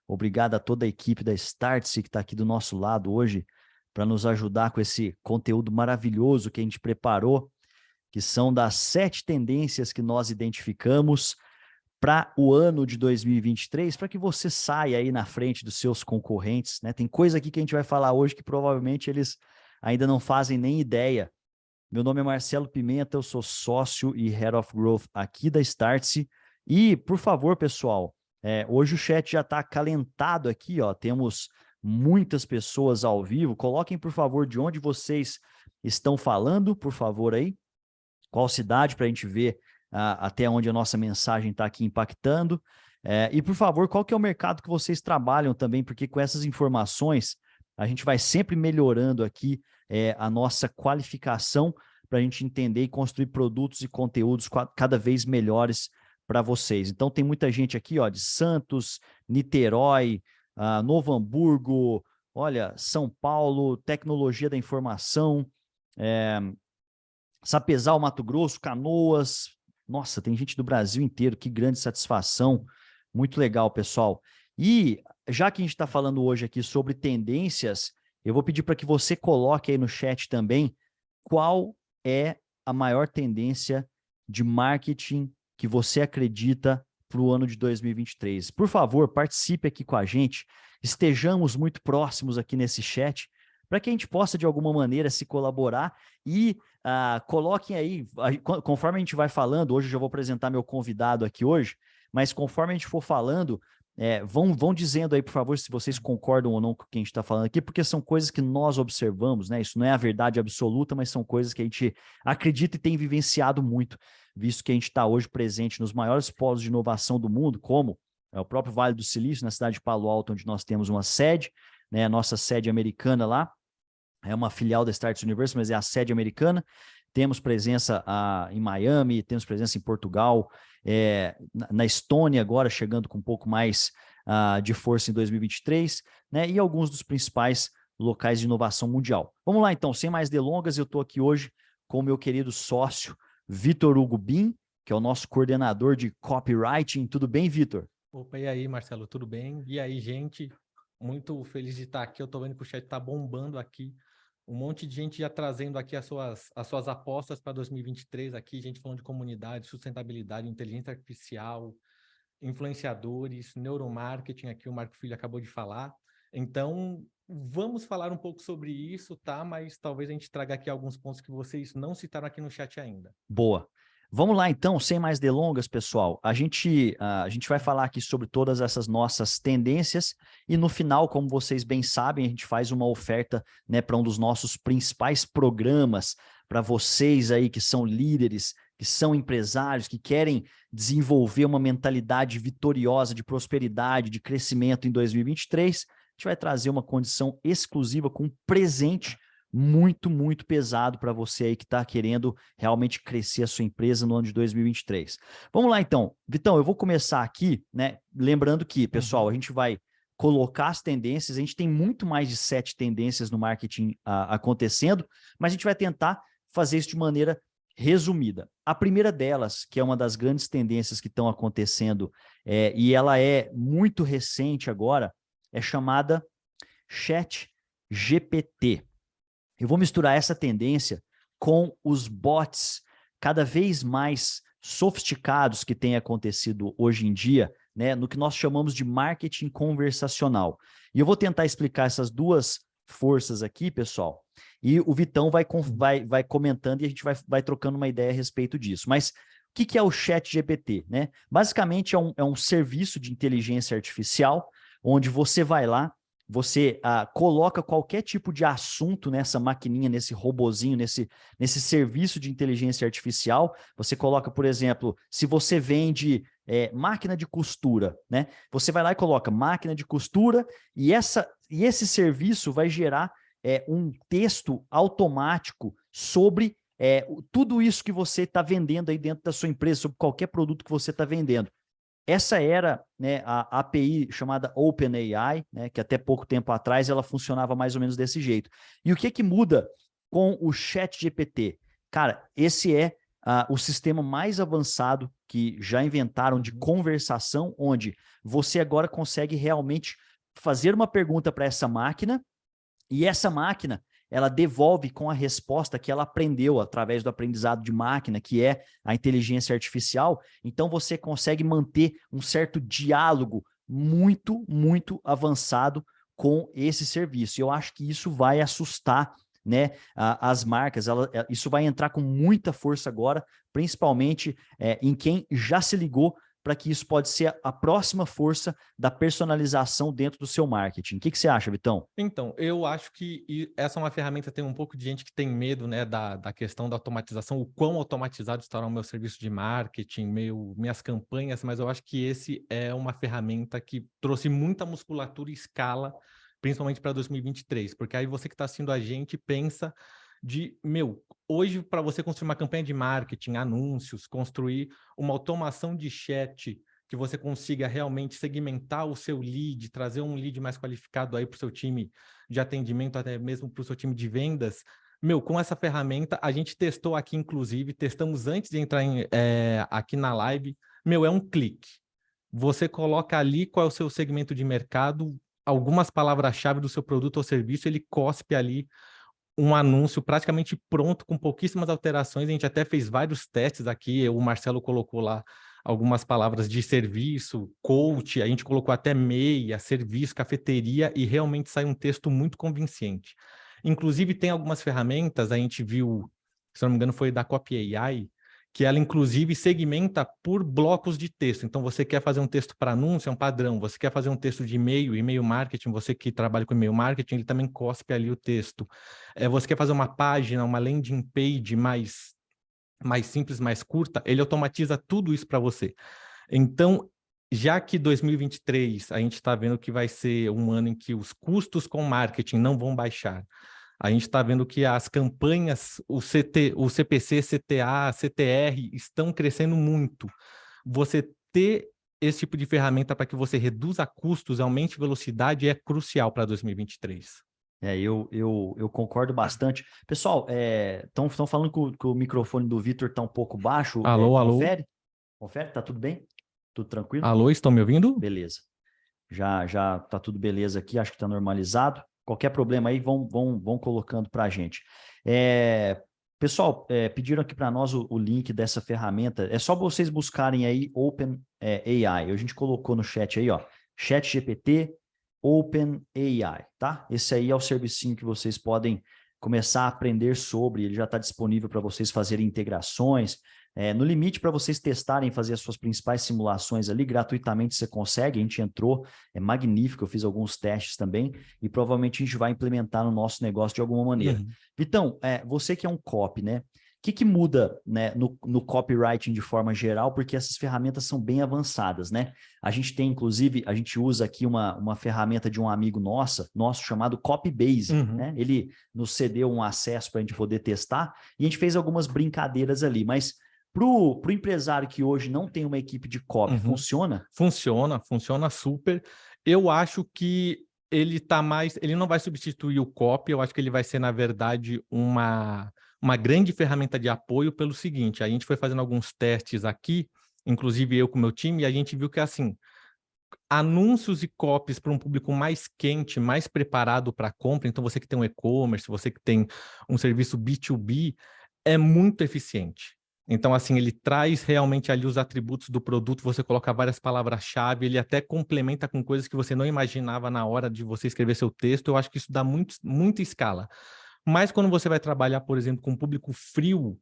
Obrigado a toda a equipe da Startse que está aqui do nosso lado hoje para nos ajudar com esse conteúdo maravilhoso que a gente preparou, que são das 7 tendências que nós identificamos para o ano de 2023, para que você saia aí na frente dos seus concorrentes, né? Tem coisa aqui que a gente vai falar hoje que provavelmente eles ainda não fazem nem ideia. Meu nome é Marcelo Pimenta, eu sou sócio e Head of Growth aqui da Startse. E, por favor, pessoal, hoje o chat já está acalentado aqui, ó. Temos muitas pessoas ao vivo. Coloquem, por favor, de onde vocês estão falando, por favor, aí. Qual cidade, para a gente ver até onde a nossa mensagem está aqui impactando. E, por favor, qual que é o mercado que vocês trabalham também, porque com essas informações a gente vai sempre melhorando aqui a nossa qualificação para a gente entender e construir produtos e conteúdos cada vez melhores para vocês. Então, tem muita gente aqui, ó, de Santos, Niterói, Novo Hamburgo, olha, São Paulo, Tecnologia da Informação, Sapezal, Mato Grosso, Canoas. Nossa, tem gente do Brasil inteiro, que grande satisfação. Muito legal, pessoal. E já que a gente está falando hoje aqui sobre tendências, eu vou pedir para que você coloque aí no chat também qual é a maior tendência de marketing que você acredita para o ano de 2023. Por favor, participe aqui com a gente, estejamos muito próximos aqui nesse chat, para que a gente possa, de alguma maneira, se colaborar e coloquem aí, conforme a gente vai falando, hoje eu já vou apresentar meu convidado aqui hoje, mas conforme a gente for falando, vão dizendo aí, por favor, se vocês concordam ou não com o que a gente está falando aqui, porque são coisas que nós observamos, né? Isso não é a verdade absoluta, mas são coisas que a gente acredita e tem vivenciado muito, visto que a gente está hoje presente nos maiores polos de inovação do mundo, como o próprio Vale do Silício, na cidade de Palo Alto, onde nós temos uma sede, né? A nossa sede americana lá, é uma filial da Startse University, mas é a sede americana. Temos presença em Miami, temos presença em Portugal, na Estônia agora, chegando com um pouco mais de força em 2023, né? E alguns dos principais locais de inovação mundial. Vamos lá, então, sem mais delongas, eu estou aqui hoje com o meu querido sócio, Vitor Hugo Bin, que é o nosso coordenador de copywriting. Tudo bem, Vitor? Opa, e aí, Marcelo, tudo bem? E aí, gente? Muito feliz de estar aqui. Eu estou vendo que o chat está bombando aqui. Um monte de gente já trazendo aqui as suas apostas para 2023, aqui, gente falando de comunidade, sustentabilidade, inteligência artificial, influenciadores, neuromarketing, aqui o Marco Filho acabou de falar. Então, vamos falar um pouco sobre isso, tá? Mas talvez a gente traga aqui alguns pontos que vocês não citaram aqui no chat ainda. Boa. Vamos lá, então, sem mais delongas, pessoal. A gente vai falar aqui sobre todas essas nossas tendências e no final, como vocês bem sabem, a gente faz uma oferta, né, para um dos nossos principais programas para vocês aí que são líderes, que são empresários, que querem desenvolver uma mentalidade vitoriosa de prosperidade, de crescimento em 2023. A gente vai trazer uma condição exclusiva com um presente muito, muito pesado para você aí que está querendo realmente crescer a sua empresa no ano de 2023. Vamos lá, então. Vitão, eu vou começar aqui, né? Lembrando que, pessoal, a gente vai colocar as tendências, a gente tem muito mais de 7 tendências no marketing acontecendo, mas a gente vai tentar fazer isso de maneira resumida. A primeira delas, que é uma das grandes tendências que estão acontecendo, e ela é muito recente agora, é chamada ChatGPT. Eu vou misturar essa tendência com os bots cada vez mais sofisticados que têm acontecido hoje em dia, né, no que nós chamamos de marketing conversacional. E eu vou tentar explicar essas duas forças aqui, pessoal, e o Vitão vai comentando e a gente vai trocando uma ideia a respeito disso. Mas o que é o ChatGPT, né? Basicamente é um serviço de inteligência artificial onde você vai lá, você coloca qualquer tipo de assunto nessa maquininha, nesse robozinho, nesse serviço de inteligência artificial. Você coloca, por exemplo, se você vende máquina de costura, né? Você vai lá e coloca máquina de costura e esse serviço vai gerar um texto automático sobre tudo isso que você está vendendo aí dentro da sua empresa, sobre qualquer produto que você está vendendo. Essa era, né, a API chamada OpenAI, né, que até pouco tempo atrás ela funcionava mais ou menos desse jeito. E o que muda com o ChatGPT? Cara, esse é o sistema mais avançado que já inventaram de conversação, onde você agora consegue realmente fazer uma pergunta para essa máquina e essa máquina ela devolve com a resposta que ela aprendeu através do aprendizado de máquina, que é a inteligência artificial. Então, você consegue manter um certo diálogo muito, muito avançado com esse serviço. E eu acho que isso vai assustar, né, as marcas. Isso vai entrar com muita força agora, principalmente em quem já se ligou para que isso pode ser a próxima força da personalização dentro do seu marketing. O que você acha, Vitão? Então, eu acho que essa é uma ferramenta, tem um pouco de gente que tem medo, né, da questão da automatização, o quão automatizado estará o meu serviço de marketing, minhas campanhas, mas eu acho que esse é uma ferramenta que trouxe muita musculatura e escala, principalmente para 2023, porque aí você que está assistindo a gente pensa hoje para você construir uma campanha de marketing, anúncios, construir uma automação de chat que você consiga realmente segmentar o seu lead, trazer um lead mais qualificado aí para o seu time de atendimento, até mesmo para o seu time de vendas. Com essa ferramenta, a gente testou aqui, inclusive, testamos antes de entrar aqui na live. É um clique. Você coloca ali qual é o seu segmento de mercado, algumas palavras-chave do seu produto ou serviço, ele cospe ali um anúncio praticamente pronto, com pouquíssimas alterações. A gente até fez vários testes aqui, o Marcelo colocou lá algumas palavras de serviço, coach, a gente colocou até meia, serviço, cafeteria, e realmente sai um texto muito convincente. Inclusive, tem algumas ferramentas, a gente viu, se não me engano, foi da Copy AI, que ela, inclusive, segmenta por blocos de texto. Então, você quer fazer um texto para anúncio, é um padrão. Você quer fazer um texto de e-mail marketing, você que trabalha com e-mail marketing, ele também cospe ali o texto. Você quer fazer uma página, uma landing page mais simples, mais curta, ele automatiza tudo isso para você. Então, já que 2023 a gente está vendo que vai ser um ano em que os custos com marketing não vão baixar, a gente está vendo que as campanhas, o CPC, CTA, CTR estão crescendo muito. Você ter esse tipo de ferramenta para que você reduza custos, aumente velocidade é crucial para 2023. Eu concordo bastante. Pessoal, estão falando que o microfone do Vitor está um pouco baixo. Alô, alô? Confere? Confere, tá tudo bem? Tudo tranquilo? Alô, estão me ouvindo? Beleza. Já tá tudo beleza aqui, acho que está normalizado. Qualquer problema aí, vão colocando para a gente. Pessoal, pediram aqui para nós o link dessa ferramenta. É só vocês buscarem aí Open AI. A gente colocou no chat aí, ó, ChatGPT, Open AI, tá? Esse aí é o servicinho que vocês podem começar a aprender sobre. Ele já está disponível para vocês fazerem integrações. No limite, para vocês testarem, fazer as suas principais simulações ali, gratuitamente você consegue, a gente entrou, é magnífico, eu fiz alguns testes também, e provavelmente a gente vai implementar no nosso negócio de alguma maneira. Vitão, você que é um copy, né? O que muda, né, no copywriting de forma geral, porque essas ferramentas são bem avançadas, né? A gente tem, inclusive, a gente usa aqui uma ferramenta de um amigo nosso chamado Copybase, né? Ele nos cedeu um acesso para a gente poder testar, e a gente fez algumas brincadeiras ali, mas para o empresário que hoje não tem uma equipe de copy, funciona? Funciona super. Eu acho que ele não vai substituir o copy, eu acho que ele vai ser, na verdade, uma grande ferramenta de apoio pelo seguinte, a gente foi fazendo alguns testes aqui, inclusive eu com o meu time, e a gente viu que, assim, anúncios e copies para um público mais quente, mais preparado para compra, então você que tem um e-commerce, você que tem um serviço B2B, é muito eficiente. Então, assim, ele traz realmente ali os atributos do produto, você coloca várias palavras-chave, ele até complementa com coisas que você não imaginava na hora de você escrever seu texto. Eu acho que isso dá muita escala. Mas quando você vai trabalhar, por exemplo, com um público frio,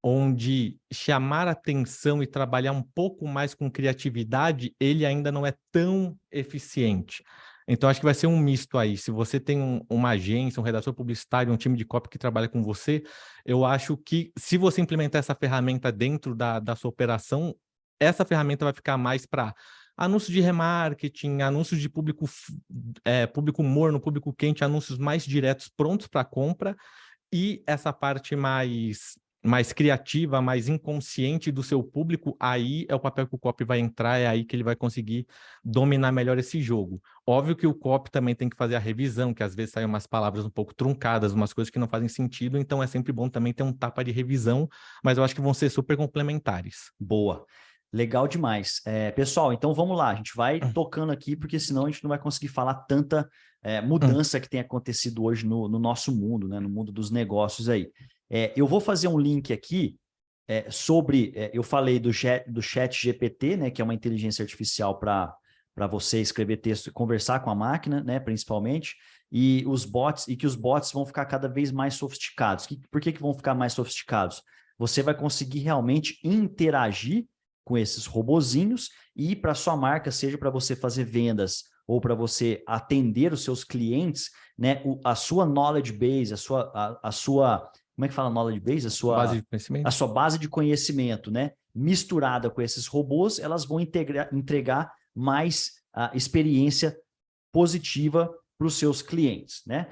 onde chamar atenção e trabalhar um pouco mais com criatividade, ele ainda não é tão eficiente. Então, acho que vai ser um misto aí. Se você tem uma agência, um redator publicitário, um time de copy que trabalha com você, eu acho que se você implementar essa ferramenta dentro da sua operação, essa ferramenta vai ficar mais para anúncios de remarketing, anúncios de público morno, público quente, anúncios mais diretos, prontos para compra, e essa parte mais mais criativa, mais inconsciente do seu público, aí é o papel que o copy vai entrar, é aí que ele vai conseguir dominar melhor esse jogo. Óbvio que o copy também tem que fazer a revisão, que às vezes saem umas palavras um pouco truncadas, umas coisas que não fazem sentido, então é sempre bom também ter um tapa de revisão, mas eu acho que vão ser super complementares. Boa. Legal demais. Pessoal, então vamos lá. A gente vai tocando aqui, porque senão a gente não vai conseguir falar tanta mudança que tem acontecido hoje no nosso mundo, né? No mundo dos negócios aí. Eu vou fazer um link aqui sobre... eu falei do chat GPT, né? Que é uma inteligência artificial para você escrever texto e conversar com a máquina, né? Principalmente. E que os bots vão ficar cada vez mais sofisticados. Por que vão ficar mais sofisticados? Você vai conseguir realmente interagir com esses robozinhos e para sua marca, seja para você fazer vendas ou para você atender os seus clientes, né? A sua knowledge base, a sua como é que fala knowledge base? Base de conhecimento. A sua base de conhecimento, né? Misturada com esses robôs, elas vão entregar mais experiência positiva para os seus clientes, né?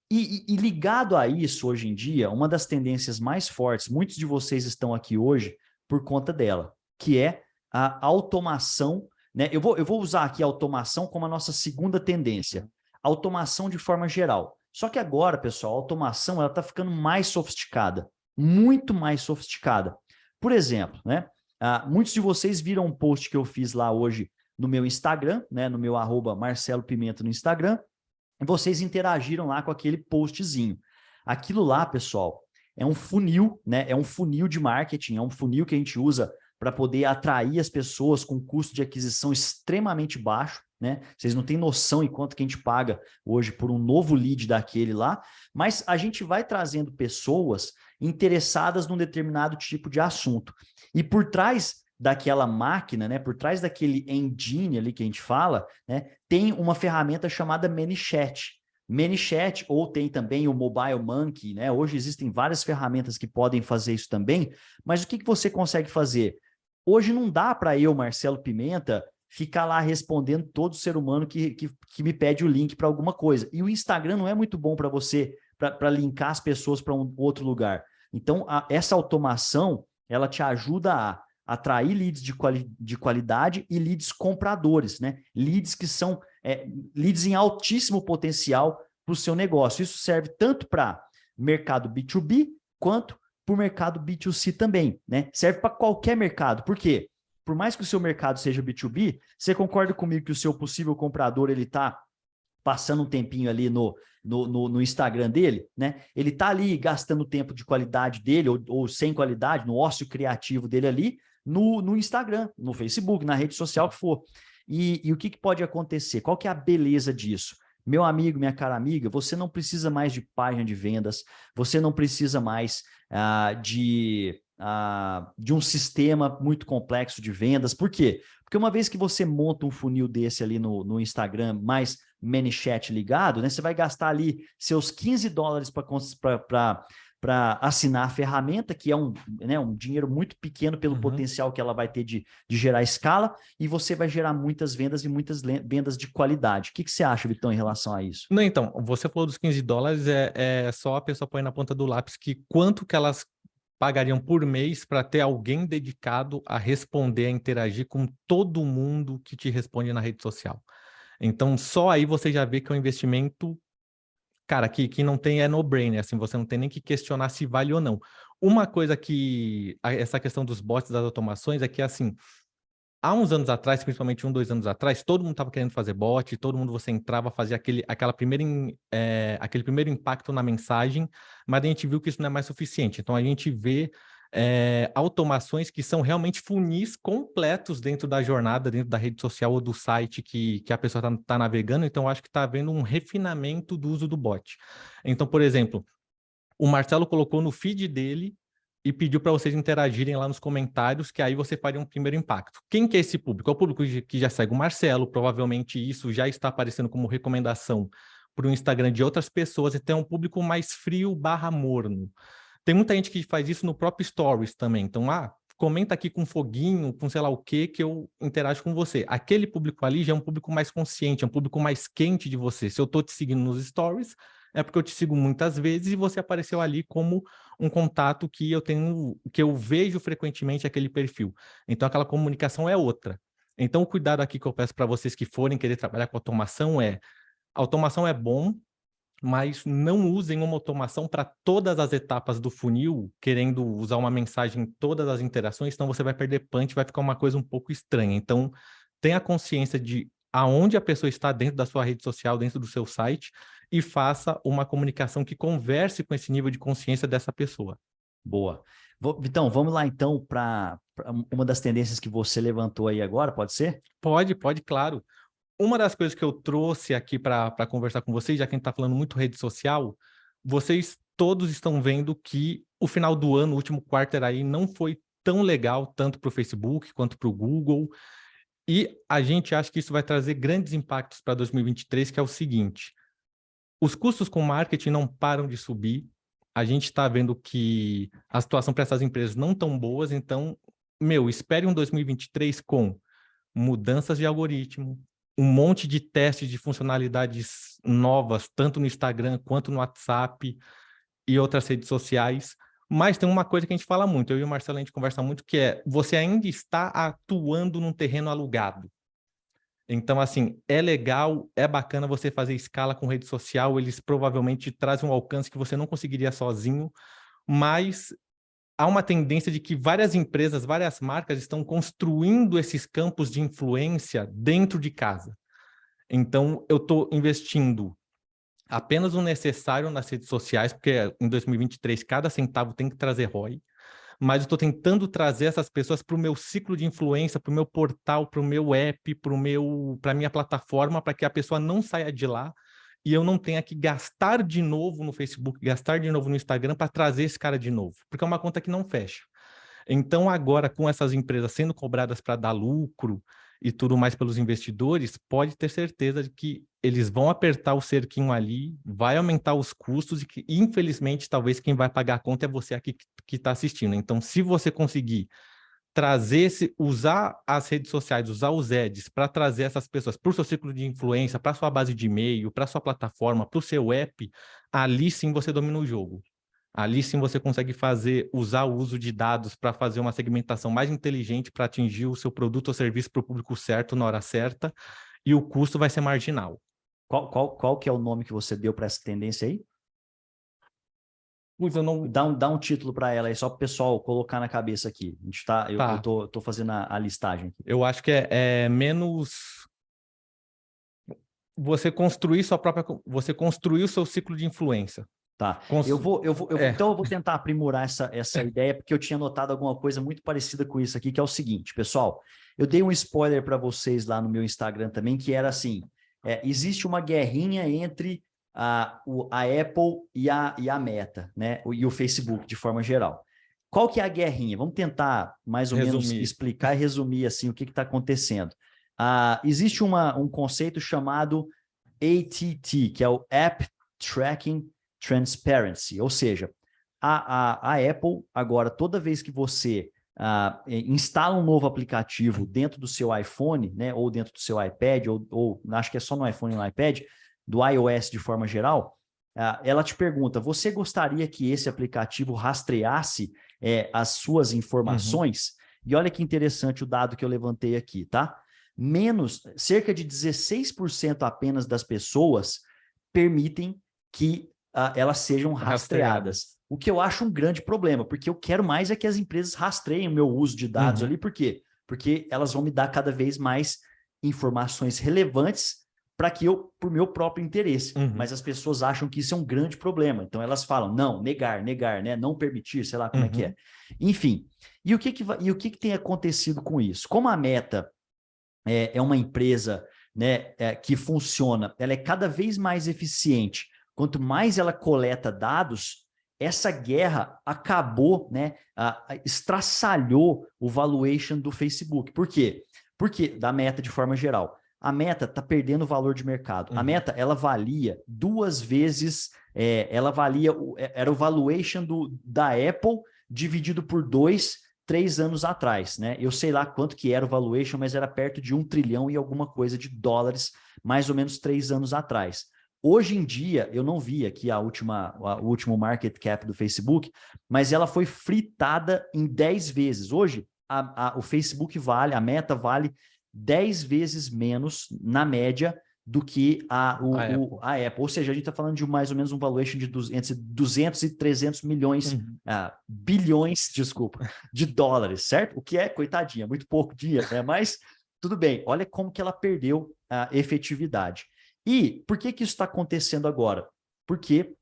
E ligado a isso, hoje em dia, uma das tendências mais fortes, muitos de vocês estão aqui hoje por conta dela, que é a automação, né? Eu vou usar aqui a automação como a nossa segunda tendência. Automação de forma geral. Só que agora, pessoal, a automação está ficando mais sofisticada, muito mais sofisticada. Por exemplo, né? Muitos de vocês viram um post que eu fiz lá hoje no meu Instagram, né? No meu @MarceloPimenta no Instagram, e vocês interagiram lá com aquele postzinho. Aquilo lá, pessoal, é um funil, né? É um funil de marketing, é um funil que a gente usa para poder atrair as pessoas com custo de aquisição extremamente baixo, né? Vocês não têm noção em quanto que a gente paga hoje por um novo lead daquele lá, mas a gente vai trazendo pessoas interessadas num determinado tipo de assunto. E por trás daquela máquina, né, por trás daquele engine ali que a gente fala, né, tem uma ferramenta chamada ManyChat. ManyChat, ou tem também o Mobile Monkey, né? Hoje existem várias ferramentas que podem fazer isso também, mas o que você consegue fazer? Hoje não dá para eu, Marcelo Pimenta, ficar lá respondendo todo ser humano que me pede o link para alguma coisa. E o Instagram não é muito bom para você, para linkar as pessoas para um outro lugar. Então, essa automação, ela te ajuda a atrair leads de qualidade e leads compradores, né? Leads que são leads em altíssimo potencial para o seu negócio. Isso serve tanto para mercado B2B quanto para o mercado B2C também, né? Serve para qualquer mercado. Por quê? Por mais que o seu mercado seja B2B, você concorda comigo que o seu possível comprador ele está passando um tempinho ali no Instagram dele, né? Ele está ali gastando tempo de qualidade dele ou sem qualidade, no ócio criativo dele ali, no Instagram, no Facebook, na rede social que for. E o que pode acontecer? Qual que é a beleza disso? Meu amigo, minha cara amiga, você não precisa mais de página de vendas, você não precisa mais de um sistema muito complexo de vendas. Por quê? Porque uma vez que você monta um funil desse ali no Instagram, mais ManyChat ligado, né, você vai gastar ali seus $15 para assinar a ferramenta, que é um dinheiro muito pequeno pelo potencial que ela vai ter de gerar escala, e você vai gerar muitas vendas e muitas vendas de qualidade. O que você acha, Vitão, em relação a isso? Não, então, você falou dos $15, é só a pessoa põe na ponta do lápis que quanto que elas pagariam por mês para ter alguém dedicado a responder, a interagir com todo mundo que te responde na rede social. Então, só aí você já vê que é um investimento, cara, que não tem, é no-brainer, assim, você não tem nem que questionar se vale ou não. Uma coisa que, essa questão dos bots, das automações, é que, assim, há uns anos atrás, principalmente 2 anos atrás, todo mundo estava querendo fazer bot, todo mundo você entrava, fazia aquele primeiro impacto na mensagem, mas a gente viu que isso não é mais suficiente. Então, a gente vê automações que são realmente funis completos dentro da jornada, dentro da rede social ou do site que a pessoa está navegando. Então, eu acho que está havendo um refinamento do uso do bot. Então, por exemplo, o Marcelo colocou no feed dele e pediu para vocês interagirem lá nos comentários, que aí você faria um primeiro impacto. Quem que é esse público? É o público que já segue o Marcelo, provavelmente isso já está aparecendo como recomendação para o Instagram de outras pessoas, então é um público mais frio / morno. Tem muita gente que faz isso no próprio Stories também. Então, comenta aqui com foguinho, com sei lá o que eu interajo com você. Aquele público ali já é um público mais consciente, é um público mais quente de você. Se eu estou te seguindo nos Stories, é porque eu te sigo muitas vezes e você apareceu ali como um contato que eu tenho, que eu vejo frequentemente aquele perfil. Então, aquela comunicação é outra. Então, o cuidado aqui que eu peço para vocês que forem querer trabalhar com automação é: automação é bom, mas não usem uma automação para todas as etapas do funil, querendo usar uma mensagem em todas as interações, senão você vai perder punch, vai ficar uma coisa um pouco estranha. Então, tenha consciência de aonde a pessoa está dentro da sua rede social, dentro do seu site, e faça uma comunicação que converse com esse nível de consciência dessa pessoa. Boa. Vitão, vamos lá então para uma das tendências que você levantou aí agora, pode ser? Pode, claro. Uma das coisas que eu trouxe aqui para conversar com vocês, já que a gente está falando muito rede social, vocês todos estão vendo que o final do ano, o último quarto aí, não foi tão legal, tanto para o Facebook quanto para o Google. E a gente acha que isso vai trazer grandes impactos para 2023, que é o seguinte: os custos com marketing não param de subir. A gente está vendo que a situação para essas empresas não tão boas. Então, espere um 2023 com mudanças de algoritmo, um monte de testes de funcionalidades novas, tanto no Instagram quanto no WhatsApp e outras redes sociais. Mas tem uma coisa que a gente fala muito, eu e o Marcelo a gente conversa muito, que é: você ainda está atuando num terreno alugado. Então, assim, é legal, é bacana você fazer escala com rede social, eles provavelmente trazem um alcance que você não conseguiria sozinho, mas há uma tendência de que várias empresas, várias marcas estão construindo esses campos de influência dentro de casa. Então, eu estou investindo apenas o necessário nas redes sociais, porque em 2023 cada centavo tem que trazer ROI, mas eu estou tentando trazer essas pessoas para o meu ciclo de influência, para o meu portal, para o meu app, para a minha plataforma, para que a pessoa não saia de lá e eu não tenha que gastar de novo no Facebook, gastar de novo no Instagram para trazer esse cara de novo, porque é uma conta que não fecha. Então, agora, com essas empresas sendo cobradas para dar lucro e tudo mais pelos investidores, pode ter certeza de que eles vão apertar o cerquinho ali, vai aumentar os custos e que, infelizmente, talvez quem vai pagar a conta é você aqui que está assistindo. Então, se você conseguir usar as redes sociais, usar os ads para trazer essas pessoas para o seu ciclo de influência, para a sua base de e-mail, para a sua plataforma, para o seu app, ali sim você domina o jogo. Ali sim você consegue usar o uso de dados para fazer uma segmentação mais inteligente para atingir o seu produto ou serviço para o público certo, na hora certa, e o custo vai ser marginal. Qual que é o nome que você deu para essa tendência aí? Eu não... Dá um título para ela aí, só para o pessoal colocar na cabeça aqui. Eu tô fazendo a listagem aqui. Eu acho que é menos... Você construir você construir o seu ciclo de influência. Tá. Então eu vou tentar aprimorar essa ideia, porque eu tinha notado alguma coisa muito parecida com isso aqui, que é o seguinte, pessoal, eu dei um spoiler para vocês lá no meu Instagram também, que era assim, existe uma guerrinha entre a Apple e a Meta, né? E o Facebook, de forma geral. Qual que é a guerrinha? Vamos tentar mais ou menos explicar e resumir assim, o que está acontecendo. Existe um conceito chamado ATT, que é o App Tracking Transparency, ou seja, a Apple, agora, toda vez que você instala um novo aplicativo dentro do seu iPhone, né, ou dentro do seu iPad, ou acho que é só no iPhone e no iPad, do iOS de forma geral, ela te pergunta: você gostaria que esse aplicativo rastreasse as suas informações? E olha que interessante o dado que eu levantei aqui, tá? Cerca de 16% apenas das pessoas permitem que elas sejam rastreadas. O que eu acho um grande problema, porque eu quero mais é que as empresas rastreiem o meu uso de dados ali. Por quê? Porque elas vão me dar cada vez mais informações relevantes para que por meu próprio interesse. Mas as pessoas acham que isso é um grande problema. Então elas falam: não, negar, né? Não permitir, sei lá como é que é. Enfim, e o que tem acontecido com isso? Como a Meta é uma empresa, né, que funciona, ela é cada vez mais eficiente. Quanto mais ela coleta dados, essa guerra acabou, né, estraçalhou o valuation do Facebook. Por quê? Porque da Meta de forma geral. A Meta está perdendo valor de mercado. A Meta, ela valia 2 vezes, era o valuation da Apple dividido por 3 anos atrás, né? Eu sei lá quanto que era o valuation, mas era perto de 1 trilhão e alguma coisa de dólares, mais ou menos 3 anos atrás. Hoje em dia, eu não vi aqui o último market cap do Facebook, mas ela foi fritada em 10 vezes. Hoje, o Facebook a Meta vale 10 vezes menos, na média, do que a Apple. Ou seja, a gente está falando de mais ou menos um valuation de entre 200 e 300 milhões, bilhões, desculpa, de dólares, certo? O que é, coitadinha, muito pouco dinheiro, né? Mas tudo bem, olha como que ela perdeu a efetividade. E por que isso está acontecendo agora? Porque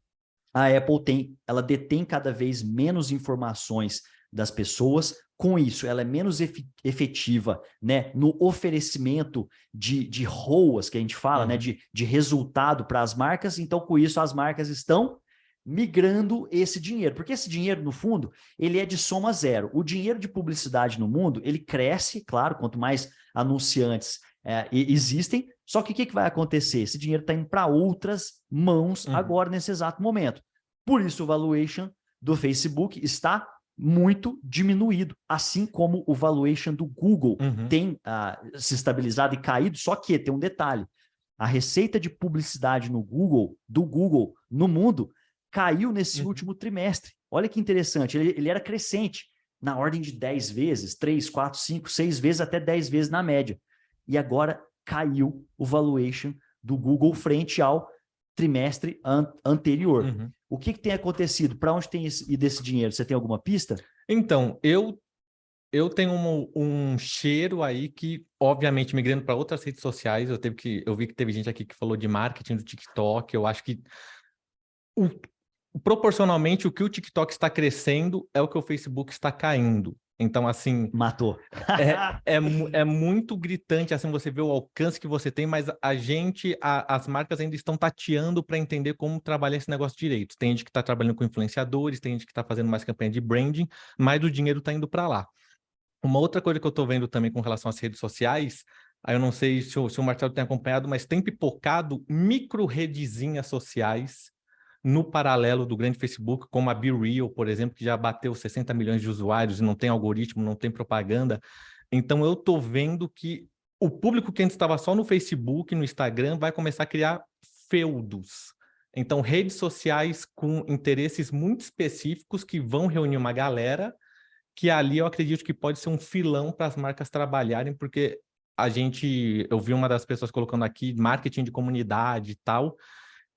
a Apple ela detém cada vez menos informações das pessoas. Com isso, ela é menos efetiva, né, no oferecimento de ROAS, que a gente fala, né, de resultado para as marcas. Então, com isso, as marcas estão migrando esse dinheiro. Porque esse dinheiro, no fundo, ele é de soma zero. O dinheiro de publicidade no mundo, ele cresce, claro, quanto mais anunciantes existem. Só que o que vai acontecer? Esse dinheiro está indo para outras mãos agora, nesse exato momento. Por isso, o valuation do Facebook está muito diminuído, assim como o valuation do Google tem se estabilizado e caído, só que tem um detalhe. A receita de publicidade do Google no mundo caiu nesse último trimestre. Olha que interessante, ele era crescente, na ordem de 10 vezes, 3, 4, 5, 6 vezes, até 10 vezes na média. E agora caiu o valuation do Google frente ao trimestre anterior. O que tem acontecido? Para onde tem ido esse dinheiro? Você tem alguma pista? Então, eu tenho um cheiro aí que, obviamente, migrando para outras redes sociais, eu vi que teve gente aqui que falou de marketing do TikTok. Eu acho que proporcionalmente o que o TikTok está crescendo é o que o Facebook está caindo. Então, assim... Matou. é muito gritante, assim, você vê o alcance que você tem, mas as marcas ainda estão tateando para entender como trabalhar esse negócio direito. Tem gente que está trabalhando com influenciadores, tem gente que está fazendo mais campanha de branding, mas o dinheiro está indo para lá. Uma outra coisa que eu estou vendo também com relação às redes sociais, aí eu não sei se o Marcelo tem acompanhado, mas tem pipocado micro-redezinhas sociais no paralelo do grande Facebook, como a BeReal, por exemplo, que já bateu 60 milhões de usuários e não tem algoritmo, não tem propaganda. Então, eu estou vendo que o público que antes estava só no Facebook, no Instagram, vai começar a criar feudos. Então, redes sociais com interesses muito específicos que vão reunir uma galera, que ali eu acredito que pode ser um filão para as marcas trabalharem, porque eu vi uma das pessoas colocando aqui, marketing de comunidade e tal,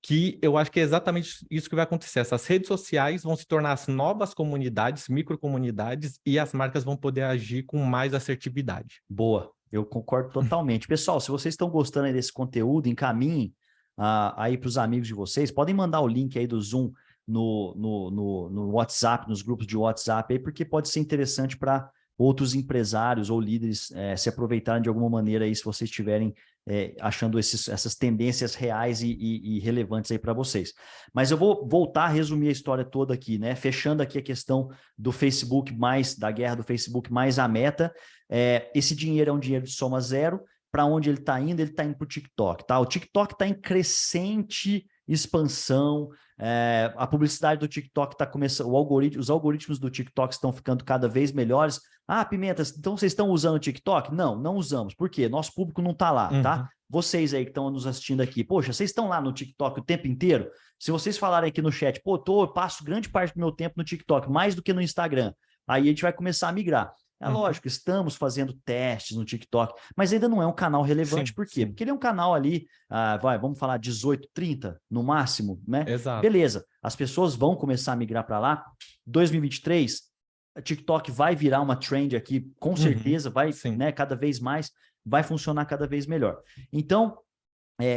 que eu acho que é exatamente isso que vai acontecer. Essas redes sociais vão se tornar as novas comunidades, microcomunidades, e as marcas vão poder agir com mais assertividade. Boa, eu concordo totalmente. Pessoal, se vocês estão gostando aí desse conteúdo, encaminhem aí para os amigos de vocês. Podem mandar o link aí do Zoom no WhatsApp, nos grupos de WhatsApp, aí, porque pode ser interessante para outros empresários ou líderes se aproveitarem de alguma maneira aí, se vocês estiverem achando essas tendências reais e relevantes aí para vocês. Mas eu vou voltar a resumir a história toda aqui, né? Fechando aqui a questão do Facebook da guerra do Facebook mais a Meta. Esse dinheiro é um dinheiro de soma zero. Para onde ele está indo? Ele está indo para o TikTok, tá? O TikTok está em crescente expansão, a publicidade do TikTok está começando, os algoritmos do TikTok estão ficando cada vez melhores. Ah, Pimentas, então vocês estão usando o TikTok? Não usamos. Por quê? Nosso público não está lá, tá? Vocês aí que estão nos assistindo aqui, poxa, vocês estão lá no TikTok o tempo inteiro? Se vocês falarem aqui no chat, pô, eu passo grande parte do meu tempo no TikTok, mais do que no Instagram, aí a gente vai começar a migrar. Lógico, estamos fazendo testes no TikTok, mas ainda não é um canal relevante. Por quê? Porque ele é um canal ali, vamos falar 18, 30 no máximo, né? Exato. Beleza, as pessoas vão começar a migrar para lá. 2023, a TikTok vai virar uma trend aqui, com certeza, vai, né, cada vez mais, vai funcionar cada vez melhor. Então,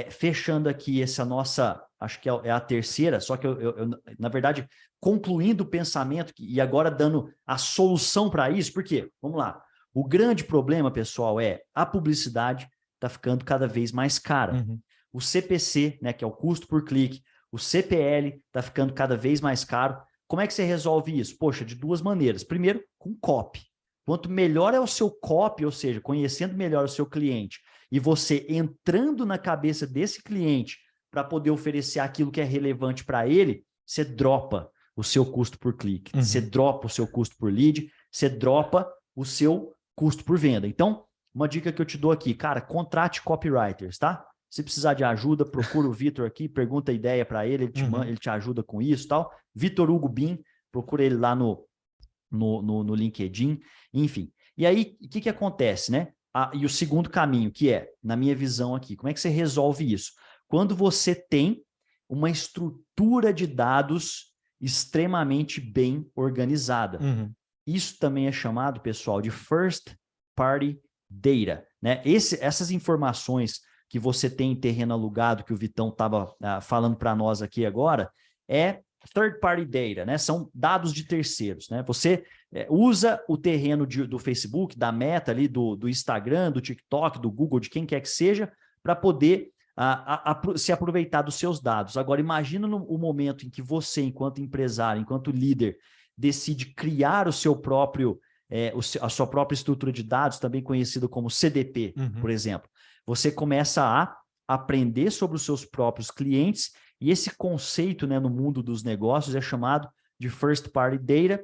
fechando aqui essa nossa, acho que é a terceira, só que eu na verdade, concluindo o pensamento e agora dando a solução para isso, porque, vamos lá, o grande problema, pessoal, a publicidade está ficando cada vez mais cara. O CPC, né, que é o custo por clique, o CPL está ficando cada vez mais caro. Como é que você resolve isso? Poxa, de duas maneiras. Primeiro, com copy. Quanto melhor é o seu copy, ou seja, conhecendo melhor o seu cliente, e você entrando na cabeça desse cliente para poder oferecer aquilo que é relevante para ele, você dropa o seu custo por clique, você dropa o seu custo por lead, você dropa o seu custo por venda. Então, uma dica que eu te dou aqui, cara, contrate copywriters, tá? Se precisar de ajuda, procura o Vitor aqui, pergunta a ideia para ele, ele te ajuda com isso e tal. Vitor Hugo Bin, procura ele lá no LinkedIn, enfim. E aí, o que acontece, né? E o segundo caminho, que é, na minha visão aqui, como é que você resolve isso? Quando você tem uma estrutura de dados extremamente bem organizada. Isso também é chamado, pessoal, de First Party Data, né? Essas informações que você tem em terreno alugado, que o Vitão estava falando para nós aqui agora, é Third Party Data, né? São dados de terceiros, né? Você usa o terreno do Facebook, da Meta ali, do Instagram, do TikTok, do Google, de quem quer que seja, para poder se aproveitar dos seus dados. Agora, imagina o momento em que você, enquanto empresário, enquanto líder, decide criar o seu próprio, a sua própria estrutura de dados, também conhecida como CDP, por exemplo. Você começa a aprender sobre os seus próprios clientes e esse conceito, né, no mundo dos negócios é chamado de First Party Data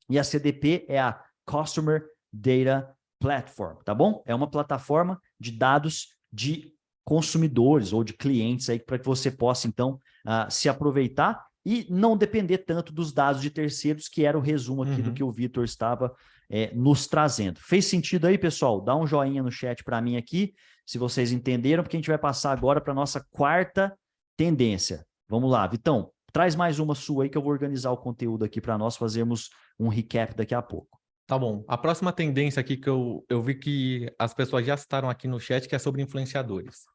e a CDP é a Customer Data Platform, tá bom? É uma plataforma de dados de consumidores ou de clientes aí para que você possa, então, se aproveitar e não depender tanto dos dados de terceiros, que era o resumo aqui do que o Vitor estava nos trazendo. Fez sentido aí, pessoal? Dá um joinha no chat para mim aqui, se vocês entenderam, porque a gente vai passar agora para a nossa quarta tendência. Vamos lá, Vitão, traz mais uma sua aí que eu vou organizar o conteúdo aqui para nós fazermos um recap daqui a pouco. Tá bom. A próxima tendência aqui que eu vi que as pessoas já citaram aqui no chat, que é sobre influenciadores.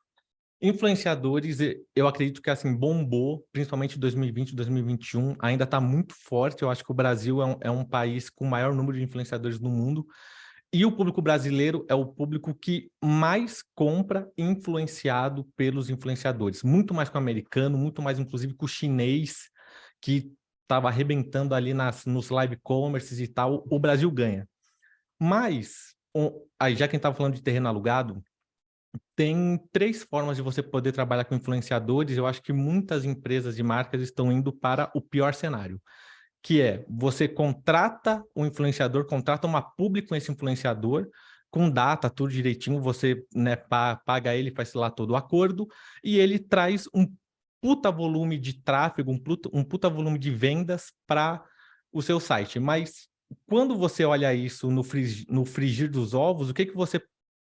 Influenciadores, eu acredito que assim bombou, principalmente em 2020, 2021, ainda está muito forte. Eu acho que o Brasil é um país com o maior número de influenciadores no mundo. E o público brasileiro é o público que mais compra influenciado pelos influenciadores. Muito mais que o americano, muito mais inclusive que o chinês, que estava arrebentando ali nos live commerces e tal. O Brasil ganha. Mas, aí já quem estava falando de terreno alugado, tem 3 formas de você poder trabalhar com influenciadores. Eu acho que muitas empresas de marcas estão indo para o pior cenário, que é você contrata um influenciador, contrata uma publi com esse influenciador, com data, tudo direitinho, você, né, paga ele, faz lá todo o acordo, e ele traz um puta volume de tráfego, um puta volume de vendas para o seu site. Mas quando você olha isso no frigir dos ovos, o que você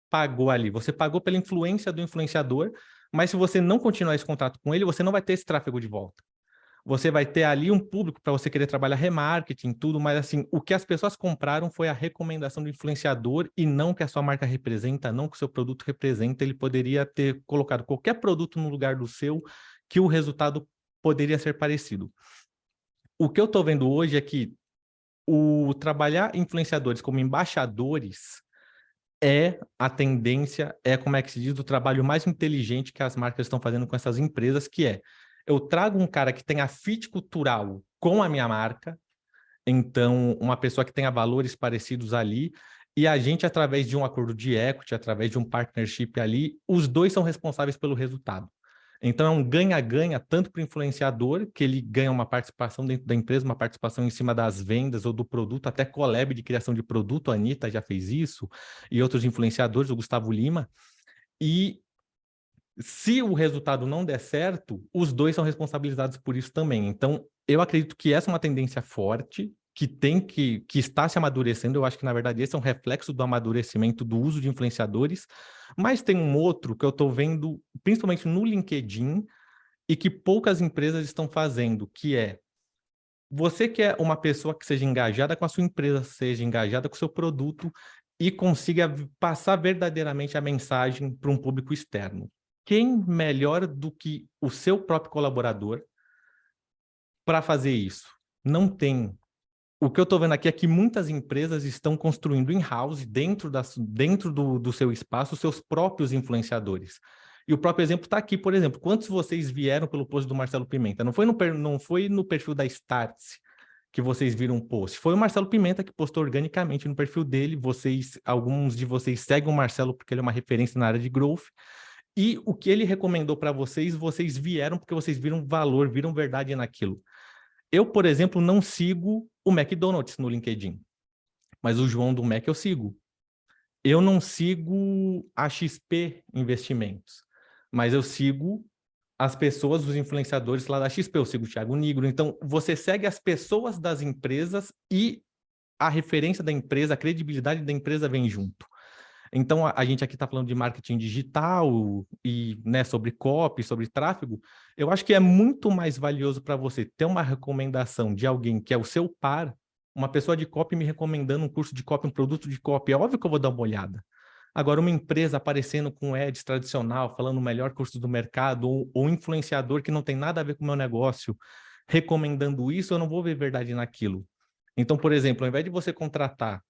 pagou ali? Você pagou pela influência do influenciador, mas se você não continuar esse contrato com ele, você não vai ter esse tráfego de volta. Você vai ter ali um público para você querer trabalhar remarketing, tudo, mas assim, o que as pessoas compraram foi a recomendação do influenciador e não o que a sua marca representa, não o que o seu produto representa. Ele poderia ter colocado qualquer produto no lugar do seu, que o resultado poderia ser parecido. O que eu estou vendo hoje é que o trabalhar influenciadores como embaixadores é a tendência, como é que se diz, do trabalho mais inteligente que as marcas estão fazendo com essas empresas, que é, eu trago um cara que tenha fit cultural com a minha marca, então uma pessoa que tenha valores parecidos ali, e a gente, através de um acordo de equity, através de um partnership ali, os dois são responsáveis pelo resultado. Então é um ganha-ganha tanto para o influenciador, que ele ganha uma participação dentro da empresa, uma participação em cima das vendas ou do produto, até collab de criação de produto, a Anitta já fez isso, e outros influenciadores, o Gustavo Lima, e se o resultado não der certo, os dois são responsabilizados por isso também. Então, eu acredito que essa é uma tendência forte, que está se amadurecendo. Eu acho que, na verdade, esse é um reflexo do amadurecimento do uso de influenciadores. Mas tem um outro que eu estou vendo, principalmente no LinkedIn, e que poucas empresas estão fazendo, que é você que é uma pessoa que seja engajada com a sua empresa, seja engajada com o seu produto e consiga passar verdadeiramente a mensagem para um público externo. Quem melhor do que o seu próprio colaborador para fazer isso? Não tem. O que eu estou vendo aqui é que muitas empresas estão construindo in-house, dentro do seu espaço, os seus próprios influenciadores. E o próprio exemplo está aqui, por exemplo. Quantos vocês vieram pelo post do Marcelo Pimenta? Não foi no perfil da Startse que vocês viram um post. Foi o Marcelo Pimenta que postou organicamente no perfil dele. Alguns de vocês seguem o Marcelo porque ele é uma referência na área de growth. E o que ele recomendou para vocês, vocês vieram porque vocês viram valor, viram verdade naquilo. Eu, por exemplo, não sigo o McDonald's no LinkedIn, mas o João do Mac eu sigo. Eu não sigo a XP Investimentos, mas eu sigo as pessoas, os influenciadores lá da XP, eu sigo o Thiago Nigro. Então, você segue as pessoas das empresas e a referência da empresa, a credibilidade da empresa vem junto. Então, a gente aqui está falando de marketing digital e, né, sobre copy, sobre tráfego. Eu acho que é muito mais valioso para você ter uma recomendação de alguém que é o seu par, uma pessoa de copy me recomendando um curso de copy, um produto de copy. É óbvio que eu vou dar uma olhada. Agora, uma empresa aparecendo com ads tradicional, falando o melhor curso do mercado, ou influenciador que não tem nada a ver com o meu negócio, recomendando isso, eu não vou ver verdade naquilo. Então, por exemplo, ao invés de você contratar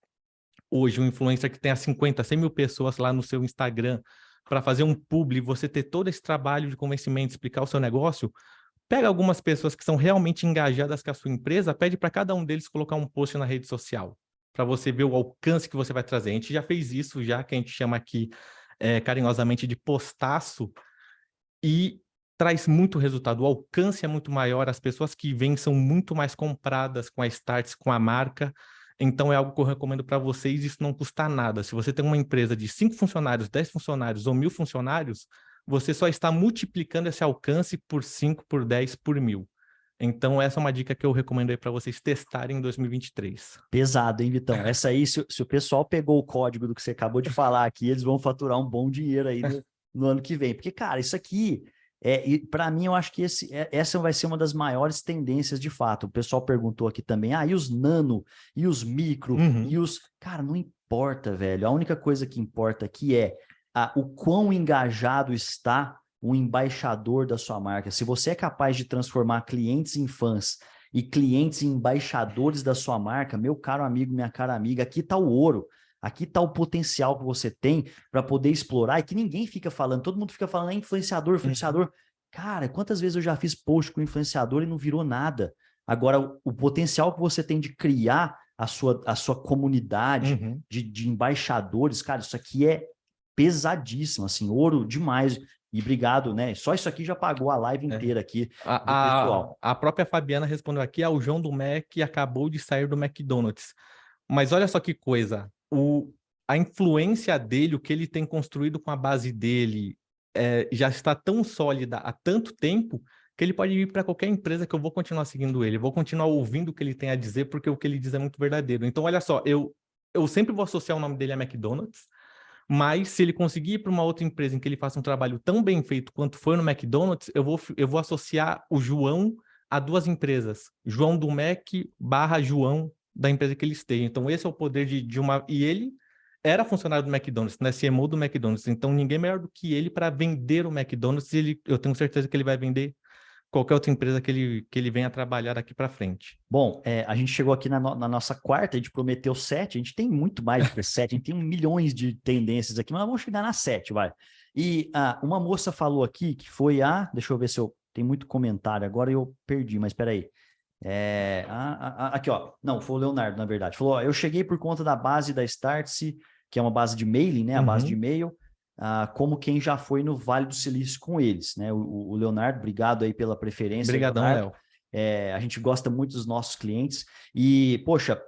hoje um influencer que tenha 50, 100 mil pessoas lá no seu Instagram para fazer um publi, você ter todo esse trabalho de convencimento, explicar o seu negócio, pega algumas pessoas que são realmente engajadas com a sua empresa, pede para cada um deles colocar um post na rede social, para você ver o alcance que você vai trazer. A gente já fez isso, já que a gente chama aqui carinhosamente de postaço, e traz muito resultado. O alcance é muito maior, as pessoas que vêm são muito mais compradas com a Startse, com a marca. Então, é algo que eu recomendo para vocês, isso não custa nada. Se você tem uma empresa de 5 funcionários, 10 funcionários ou 1.000 funcionários, você só está multiplicando esse alcance por 5, por 10, por 1.000. Então, essa é uma dica que eu recomendo aí para vocês testarem em 2023. Pesado, hein, Vitão? Essa aí, se o pessoal pegou o código do que você acabou de falar aqui, eles vão faturar um bom dinheiro aí no ano que vem. Porque, cara, isso aqui, para mim, eu acho que essa vai ser uma das maiores tendências de fato. O pessoal perguntou aqui também, e os nano, e os micro, e os... Cara, não importa, velho. A única coisa que importa aqui é o quão engajado está o embaixador da sua marca. Se você é capaz de transformar clientes em fãs e clientes em embaixadores da sua marca, meu caro amigo, minha cara amiga, aqui está o ouro. Aqui está o potencial que você tem para poder explorar e que ninguém fica falando. Todo mundo fica falando, influenciador, influenciador. Cara, quantas vezes eu já fiz post com influenciador e não virou nada? Agora, o potencial que você tem de criar a sua comunidade de embaixadores, cara, isso aqui é pesadíssimo, assim, ouro demais. E obrigado, né? Só isso aqui já pagou a live inteira aqui do pessoal. A própria Fabiana respondeu aqui, o João do Mac acabou de sair do McDonald's. Mas olha só que coisa, a influência dele, o que ele tem construído com a base dele, já está tão sólida há tanto tempo que ele pode ir para qualquer empresa que eu vou continuar seguindo ele, vou continuar ouvindo o que ele tem a dizer, porque o que ele diz é muito verdadeiro. Então, olha só, eu sempre vou associar o nome dele a McDonald's, mas se ele conseguir ir para uma outra empresa em que ele faça um trabalho tão bem feito quanto foi no McDonald's, eu vou associar o João a duas empresas, João do Mac / João da empresa que ele esteja. Então, esse é o poder de uma... E ele era funcionário do McDonald's, né? CMO do McDonald's. Então, ninguém melhor do que ele para vender o McDonald's. Eu tenho certeza que ele vai vender qualquer outra empresa que ele venha trabalhar daqui para frente. Bom, a gente chegou aqui na nossa quarta, a gente prometeu 7, a gente tem muito mais do que 7, a gente tem milhões de tendências aqui, mas vamos chegar na 7, vai. E uma moça falou aqui que foi deixa eu ver se eu... Tem muito comentário, agora eu perdi, mas espera aí. Aqui, ó. Não, foi o Leonardo, na verdade. Falou, eu cheguei por conta da base da Startse, que é uma base de mailing, né? A base de e-mail, como quem já foi no Vale do Silício com eles, né? O Leonardo, obrigado aí pela preferência. Obrigadão, Léo. A gente gosta muito dos nossos clientes. E, poxa,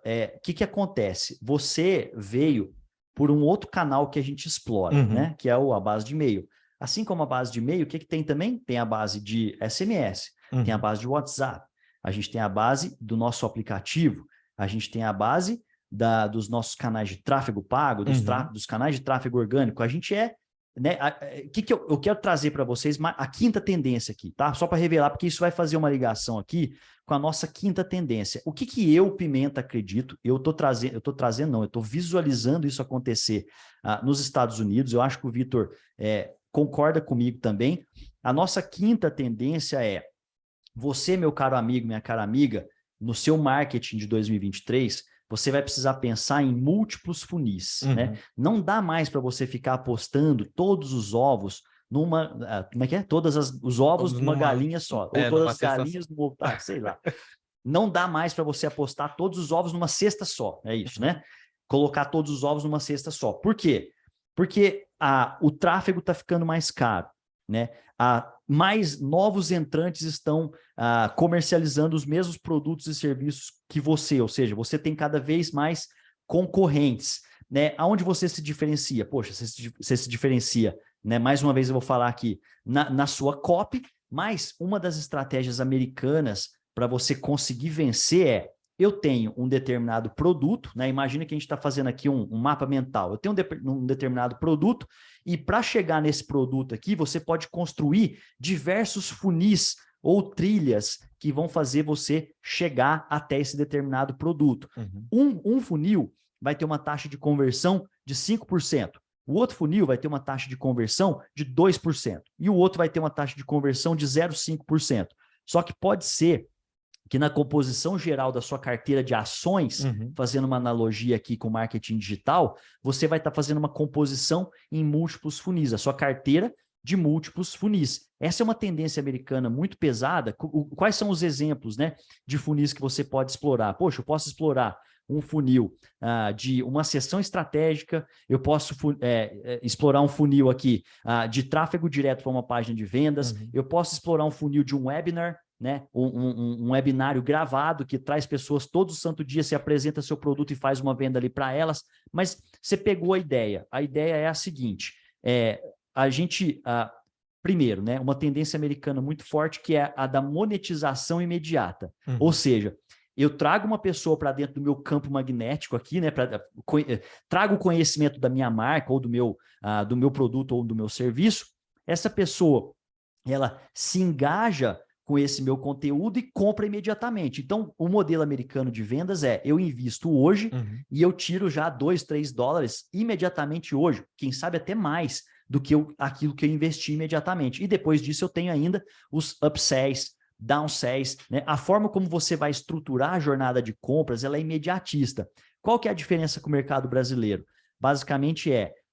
que acontece? Você veio por um outro canal que a gente explora, né? Que é a base de e-mail. Assim como a base de e-mail, o que tem também? Tem a base de SMS, tem a base de WhatsApp, a gente tem a base do nosso aplicativo, a gente tem a base dos nossos canais de tráfego pago, dos canais de tráfego orgânico. A gente né? Que eu quero trazer para vocês a quinta tendência aqui, tá? Só para revelar, porque isso vai fazer uma ligação aqui com a nossa quinta tendência. O que eu, Pimenta, acredito, eu estou visualizando isso acontecer nos Estados Unidos. Eu acho que o Vitor concorda comigo também. A nossa quinta tendência você, meu caro amigo, minha cara amiga, no seu marketing de 2023, você vai precisar pensar em múltiplos funis, né? Não dá mais para você ficar apostando todos os ovos numa... Como é que é? Os ovos numa galinha só. Ou todas as galinhas no ovo, sei lá. Não dá mais para você apostar todos os ovos numa cesta só. É isso, né? Colocar todos os ovos numa cesta só. Por quê? Porque o tráfego está ficando mais caro, né? Mais novos entrantes estão comercializando os mesmos produtos e serviços que você, ou seja, você tem cada vez mais concorrentes, né? Aonde você se diferencia? Poxa, você se diferencia né? Mais uma vez eu vou falar aqui na sua copy, mas uma das estratégias americanas para você conseguir vencer é: eu tenho um determinado produto, né? Imagina que a gente está fazendo aqui um mapa mental. Eu tenho um determinado produto e para chegar nesse produto aqui, você pode construir diversos funis ou trilhas que vão fazer você chegar até esse determinado produto. Um funil vai ter uma taxa de conversão de 5%. O outro funil vai ter uma taxa de conversão de 2%. E o outro vai ter uma taxa de conversão de 0,5%. Só que pode ser que na composição geral da sua carteira de ações, fazendo uma analogia aqui com marketing digital, você vai estar fazendo uma composição em múltiplos funis, a sua carteira de múltiplos funis. Essa é uma tendência americana muito pesada. Quais são os exemplos, né, de funis que você pode explorar? Poxa, eu posso explorar um funil de uma sessão estratégica, eu posso explorar um funil aqui de tráfego direto para uma página de vendas, eu posso explorar um funil de um webinar, né? Um webinário gravado que traz pessoas todo santo dia, se apresenta seu produto e faz uma venda ali para elas, mas você pegou a ideia é a seguinte, a gente... primeiro, né, uma tendência americana muito forte que é a da monetização imediata, ou seja, eu trago uma pessoa para dentro do meu campo magnético aqui, né? Trago o conhecimento da minha marca ou do meu produto ou do meu serviço. Essa pessoa, ela se engaja com esse meu conteúdo e compra imediatamente. Então, o modelo americano de vendas é: eu invisto hoje e eu tiro já $2-3 imediatamente hoje. Quem sabe até mais do que aquilo que eu investi imediatamente. E depois disso eu tenho ainda os upsells, downsells, né? A forma como você vai estruturar a jornada de compras, ela é imediatista. Qual que é a diferença com o mercado brasileiro? Basicamente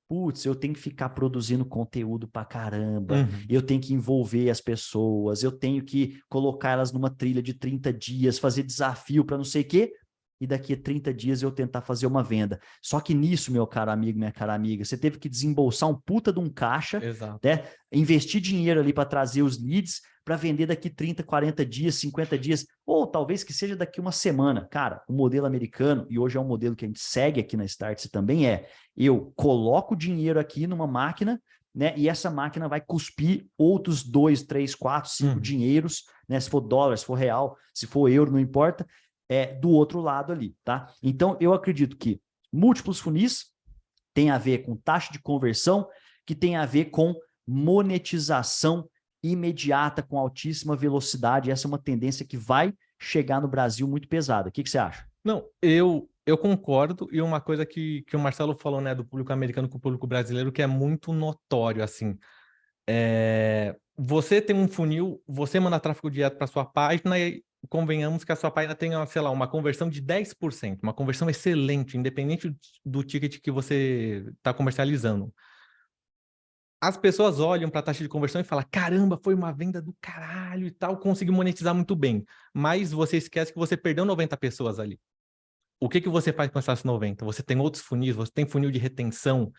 putz, eu tenho que ficar produzindo conteúdo pra caramba, eu tenho que envolver as pessoas, eu tenho que colocar elas numa trilha de 30 dias, fazer desafio para não sei o quê, e daqui a 30 dias eu tentar fazer uma venda. Só que nisso, meu caro amigo, minha cara amiga, você teve que desembolsar um puta de um caixa, né? Investir dinheiro ali para trazer os leads, para vender daqui 30, 40 dias, 50 dias, ou talvez que seja daqui uma semana. Cara, o modelo americano, e hoje é um modelo que a gente segue aqui na Startse também, eu coloco dinheiro aqui numa máquina, né? E essa máquina vai cuspir outros 2, 3, 4, 5 dinheiros, né? Se for dólar, se for real, se for euro, não importa, do outro lado ali, tá? Então, eu acredito que múltiplos funis tem a ver com taxa de conversão, que tem a ver com monetização imediata, com altíssima velocidade. Essa é uma tendência que vai chegar no Brasil muito pesada. O que você acha? Não, eu concordo, e uma coisa que o Marcelo falou, né, do público americano com o público brasileiro, que é muito notório, assim, você tem um funil, você manda tráfego direto para sua página e convenhamos que a sua página tenha, sei lá, uma conversão de 10%, uma conversão excelente, independente do ticket que você está comercializando. As pessoas olham para a taxa de conversão e falam: caramba, foi uma venda do caralho e tal, consegui monetizar muito bem. Mas você esquece que você perdeu 90 pessoas ali. O que você faz com essas 90? Você tem outros funis, você tem funil de retenção,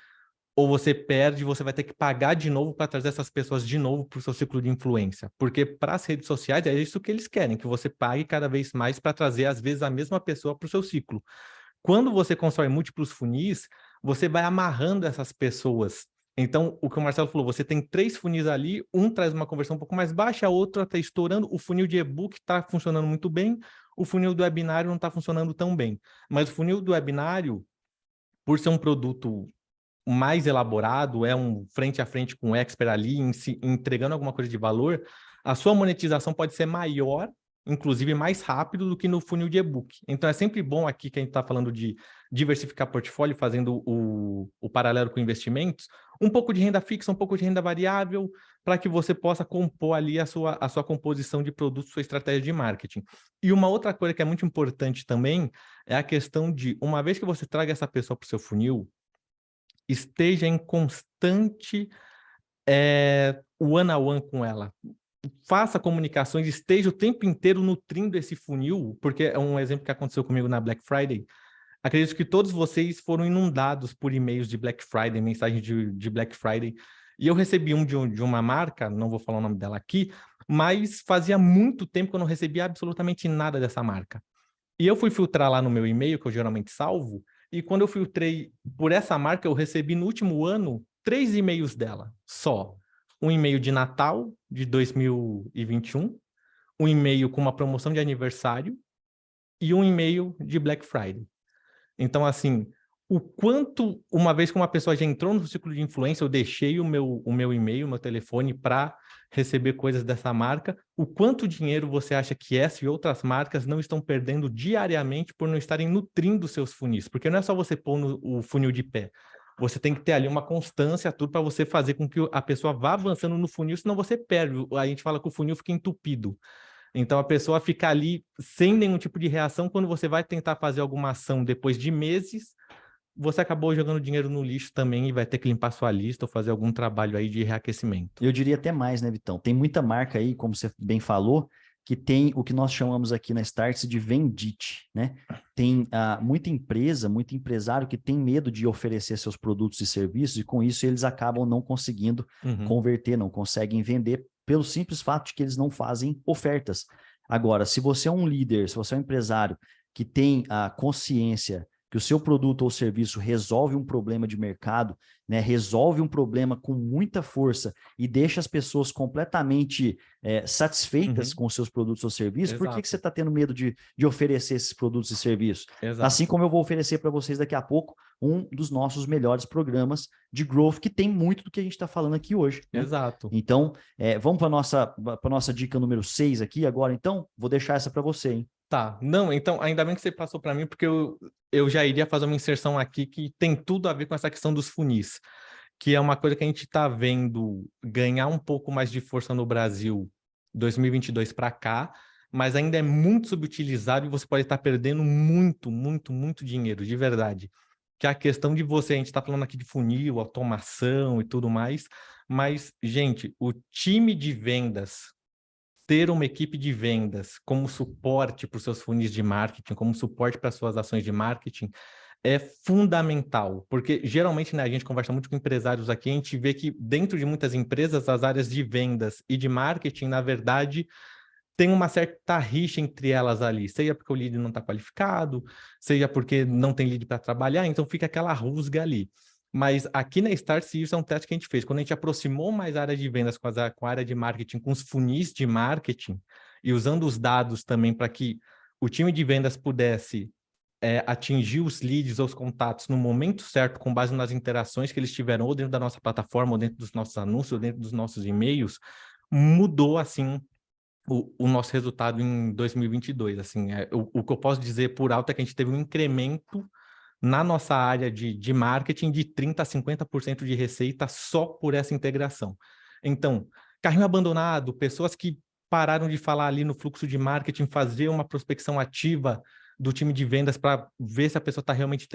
ou você perde e você vai ter que pagar de novo para trazer essas pessoas de novo para o seu ciclo de influência. Porque para as redes sociais é isso que eles querem, que você pague cada vez mais para trazer, às vezes, a mesma pessoa para o seu ciclo. Quando você constrói múltiplos funis, você vai amarrando essas pessoas. Então, o que o Marcelo falou, você tem 3 funis ali, um traz uma conversão um pouco mais baixa, a outra está estourando, o funil de e-book está funcionando muito bem, o funil do webinário não está funcionando tão bem. Mas o funil do webinário, por ser um produto mais elaborado, é um frente a frente com o expert ali, entregando alguma coisa de valor, a sua monetização pode ser maior, inclusive mais rápido do que no funil de e-book. Então, é sempre bom aqui que a gente está falando de diversificar portfólio, fazendo o paralelo com investimentos, um pouco de renda fixa, um pouco de renda variável, para que você possa compor ali a sua composição de produtos, sua estratégia de marketing. E uma outra coisa que é muito importante também é a questão de, uma vez que você traga essa pessoa para o seu funil, esteja em constante one-on-one com ela. Faça comunicações, esteja o tempo inteiro nutrindo esse funil, porque é um exemplo que aconteceu comigo na Black Friday. Acredito que todos vocês foram inundados por e-mails de Black Friday, mensagens de Black Friday. E eu recebi de uma marca, não vou falar o nome dela aqui, mas fazia muito tempo que eu não recebia absolutamente nada dessa marca. E eu fui filtrar lá no meu e-mail, que eu geralmente salvo, e quando eu filtrei por essa marca, eu recebi no último ano 3 e-mails dela, só. Um e-mail de Natal de 2021, um e-mail com uma promoção de aniversário e um e-mail de Black Friday. Então, assim, o quanto, uma vez que uma pessoa já entrou no ciclo de influência, eu deixei o meu e-mail, o meu telefone para receber coisas dessa marca, o quanto dinheiro você acha que essa e outras marcas não estão perdendo diariamente por não estarem nutrindo seus funis? Porque não é só você pôr o funil de pé. Você tem que ter ali uma constância, tudo para você fazer com que a pessoa vá avançando no funil, senão você perde. A gente fala que o funil fica entupido. Então, a pessoa fica ali sem nenhum tipo de reação. Quando você vai tentar fazer alguma ação depois de meses, você acabou jogando dinheiro no lixo também e vai ter que limpar sua lista ou fazer algum trabalho aí de reaquecimento. Eu diria até mais, né, Vitão? Tem muita marca aí, como você bem falou, que tem o que nós chamamos aqui na Startse de vendite, né? Tem muita empresa, muito empresário que tem medo de oferecer seus produtos e serviços e com isso eles acabam não conseguindo converter, não conseguem vender pelo simples fato de que eles não fazem ofertas. Agora, se você é um líder, se você é um empresário que tem a consciência que o seu produto ou serviço resolve um problema de mercado, né, resolve um problema com muita força e deixa as pessoas completamente satisfeitas com os seus produtos ou serviços, por que você está tendo medo de oferecer esses produtos e serviços? Exato. Assim como eu vou oferecer para vocês daqui a pouco um dos nossos melhores programas de growth, que tem muito do que a gente está falando aqui hoje. Né? Exato. Então, vamos para a nossa dica número 6 aqui agora, então? Vou deixar essa para você, hein? Tá, não, então, ainda bem que você passou para mim, porque eu já iria fazer uma inserção aqui que tem tudo a ver com essa questão dos funis, que é uma coisa que a gente está vendo ganhar um pouco mais de força no Brasil 2022 para cá, mas ainda é muito subutilizado e você pode estar perdendo muito, muito, muito dinheiro, de verdade. Que é a questão de você, a gente está falando aqui de funil, automação e tudo mais, mas, gente, o time de vendas ter uma equipe de vendas como suporte para os seus funis de marketing, como suporte para as suas ações de marketing, é fundamental, porque geralmente, né, a gente conversa muito com empresários aqui, a gente vê que dentro de muitas empresas, as áreas de vendas e de marketing, na verdade, tem uma certa rixa entre elas ali, seja porque o lead não está qualificado, seja porque não tem lead para trabalhar, então fica aquela rusga ali. Mas aqui na Startse, isso é um teste que a gente fez. Quando a gente aproximou mais a área de vendas com a área de marketing, com os funis de marketing, e usando os dados também para que o time de vendas pudesse atingir os leads ou os contatos no momento certo, com base nas interações que eles tiveram ou dentro da nossa plataforma, ou dentro dos nossos anúncios, ou dentro dos nossos e-mails, mudou, assim, o nosso resultado em 2022. Assim, o que eu posso dizer por alto é que a gente teve um incremento na nossa área de marketing de 30% a 50% de receita só por essa integração. Então, carrinho abandonado, pessoas que pararam de falar ali no fluxo de marketing, fazer uma prospecção ativa do time de vendas para ver se a pessoa está realmente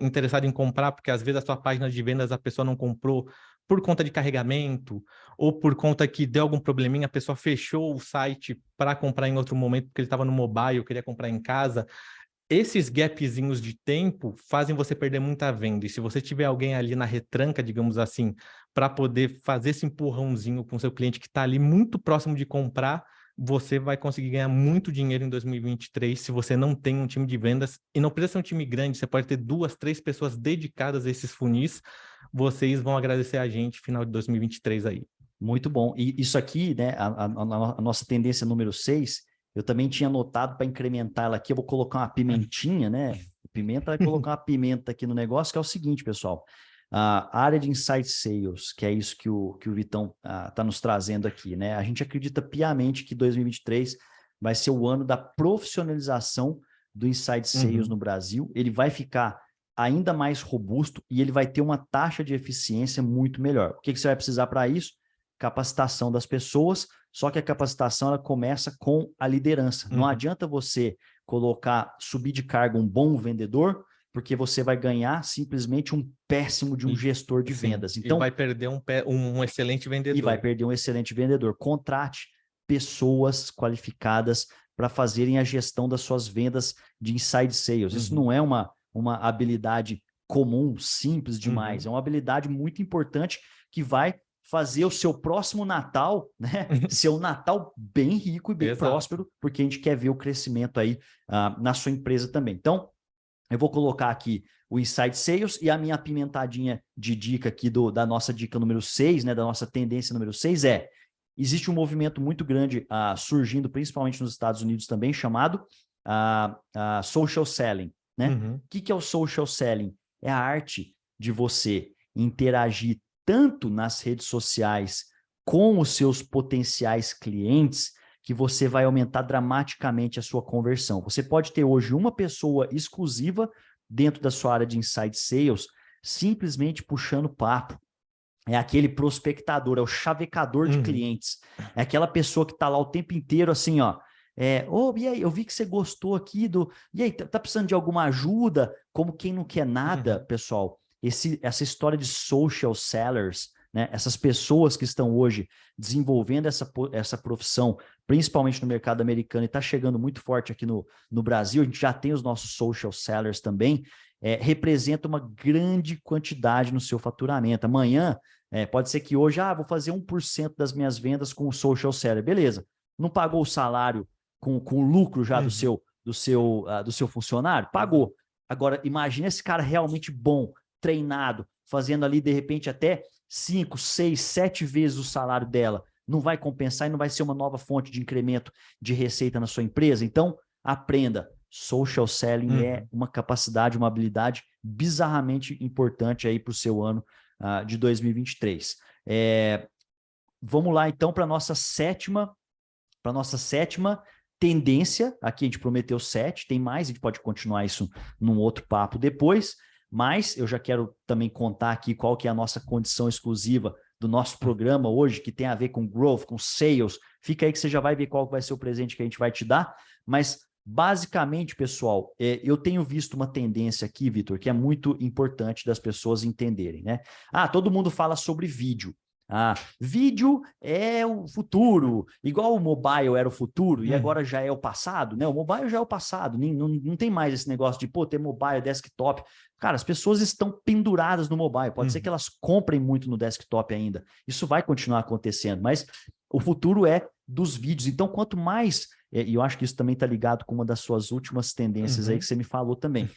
interessada em comprar, porque às vezes a sua página de vendas a pessoa não comprou por conta de carregamento, ou por conta que deu algum probleminha, a pessoa fechou o site para comprar em outro momento, porque ele estava no mobile, queria comprar em casa. Esses gapzinhos de tempo fazem você perder muita venda. E se você tiver alguém ali na retranca, digamos assim, para poder fazer esse empurrãozinho com o seu cliente que está ali muito próximo de comprar, você vai conseguir ganhar muito dinheiro em 2023 se você não tem um time de vendas. E não precisa ser um time grande, você pode ter 2, 3 pessoas dedicadas a esses funis. Vocês vão agradecer a gente final de 2023 aí. Muito bom. E isso aqui, né, a nossa tendência número 6, eu também tinha anotado para incrementar ela aqui, eu vou colocar uma pimentinha, né? Pimenta, vai colocar uma pimenta aqui no negócio, que é o seguinte, pessoal. A área de Inside Sales, que é isso que o Vitão está nos trazendo aqui, né? A gente acredita piamente que 2023 vai ser o ano da profissionalização do Inside Sales no Brasil. Ele vai ficar ainda mais robusto e ele vai ter uma taxa de eficiência muito melhor. O que você vai precisar para isso? Capacitação das pessoas, só que a capacitação ela começa com a liderança. Não adianta você subir de cargo um bom vendedor, porque você vai ganhar simplesmente um péssimo de um gestor de vendas. Então, e vai perder um excelente vendedor. E vai perder um excelente vendedor. Contrate pessoas qualificadas para fazerem a gestão das suas vendas de inside sales. Isso não é uma habilidade comum, simples demais. É uma habilidade muito importante que vai fazer o seu próximo Natal, né, ser um Natal bem rico e bem próspero, porque a gente quer ver o crescimento aí na sua empresa também. Então, eu vou colocar aqui o Inside Sales e a minha apimentadinha de dica aqui da nossa dica número 6, né, da nossa tendência número 6 existe um movimento muito grande surgindo, principalmente nos Estados Unidos também, chamado social selling, né? O que é o social selling? É a arte de você interagir tanto nas redes sociais com os seus potenciais clientes que você vai aumentar dramaticamente a sua conversão. Você pode ter hoje uma pessoa exclusiva dentro da sua área de Inside Sales, simplesmente puxando papo. É aquele prospectador, é o chavecador de clientes. É aquela pessoa que está lá o tempo inteiro assim, ó. E aí, eu vi que você gostou aqui do... E aí, tá precisando de alguma ajuda? Como quem não quer nada, pessoal. Essa história de social sellers, né? Essas pessoas que estão hoje desenvolvendo essa profissão, principalmente no mercado americano, e está chegando muito forte aqui no Brasil, a gente já tem os nossos social sellers também, representa uma grande quantidade no seu faturamento. Amanhã, pode ser que hoje, vou fazer 1% das minhas vendas com o social seller. Beleza, não pagou o salário com o lucro já do seu funcionário? Pagou. Agora, imagina esse cara realmente bom, treinado, fazendo ali, de repente, até 5, 6, 7 vezes o salário dela. Não vai compensar e não vai ser uma nova fonte de incremento de receita na sua empresa? Então, aprenda. Social selling é uma capacidade, uma habilidade bizarramente importante aí para o seu ano de 2023. Vamos lá, então, para a nossa sétima tendência. Aqui a gente prometeu 7, tem mais, a gente pode continuar isso num outro papo depois, mas eu já quero também contar aqui qual que é a nossa condição exclusiva do nosso programa hoje, que tem a ver com growth, com sales. Fica aí que você já vai ver qual vai ser o presente que a gente vai te dar, mas basicamente, pessoal, eu tenho visto uma tendência aqui, Vitor, que é muito importante das pessoas entenderem, né? Todo mundo fala sobre vídeo. Vídeo é o futuro, igual o mobile era o futuro e agora já é o passado, né? O mobile já é o passado, não tem mais esse negócio de, ter mobile, desktop. Cara, as pessoas estão penduradas no mobile, pode ser que elas comprem muito no desktop ainda. Isso vai continuar acontecendo, mas o futuro é dos vídeos. Então, quanto mais, e eu acho que isso também está ligado com uma das suas últimas tendências aí que você me falou também,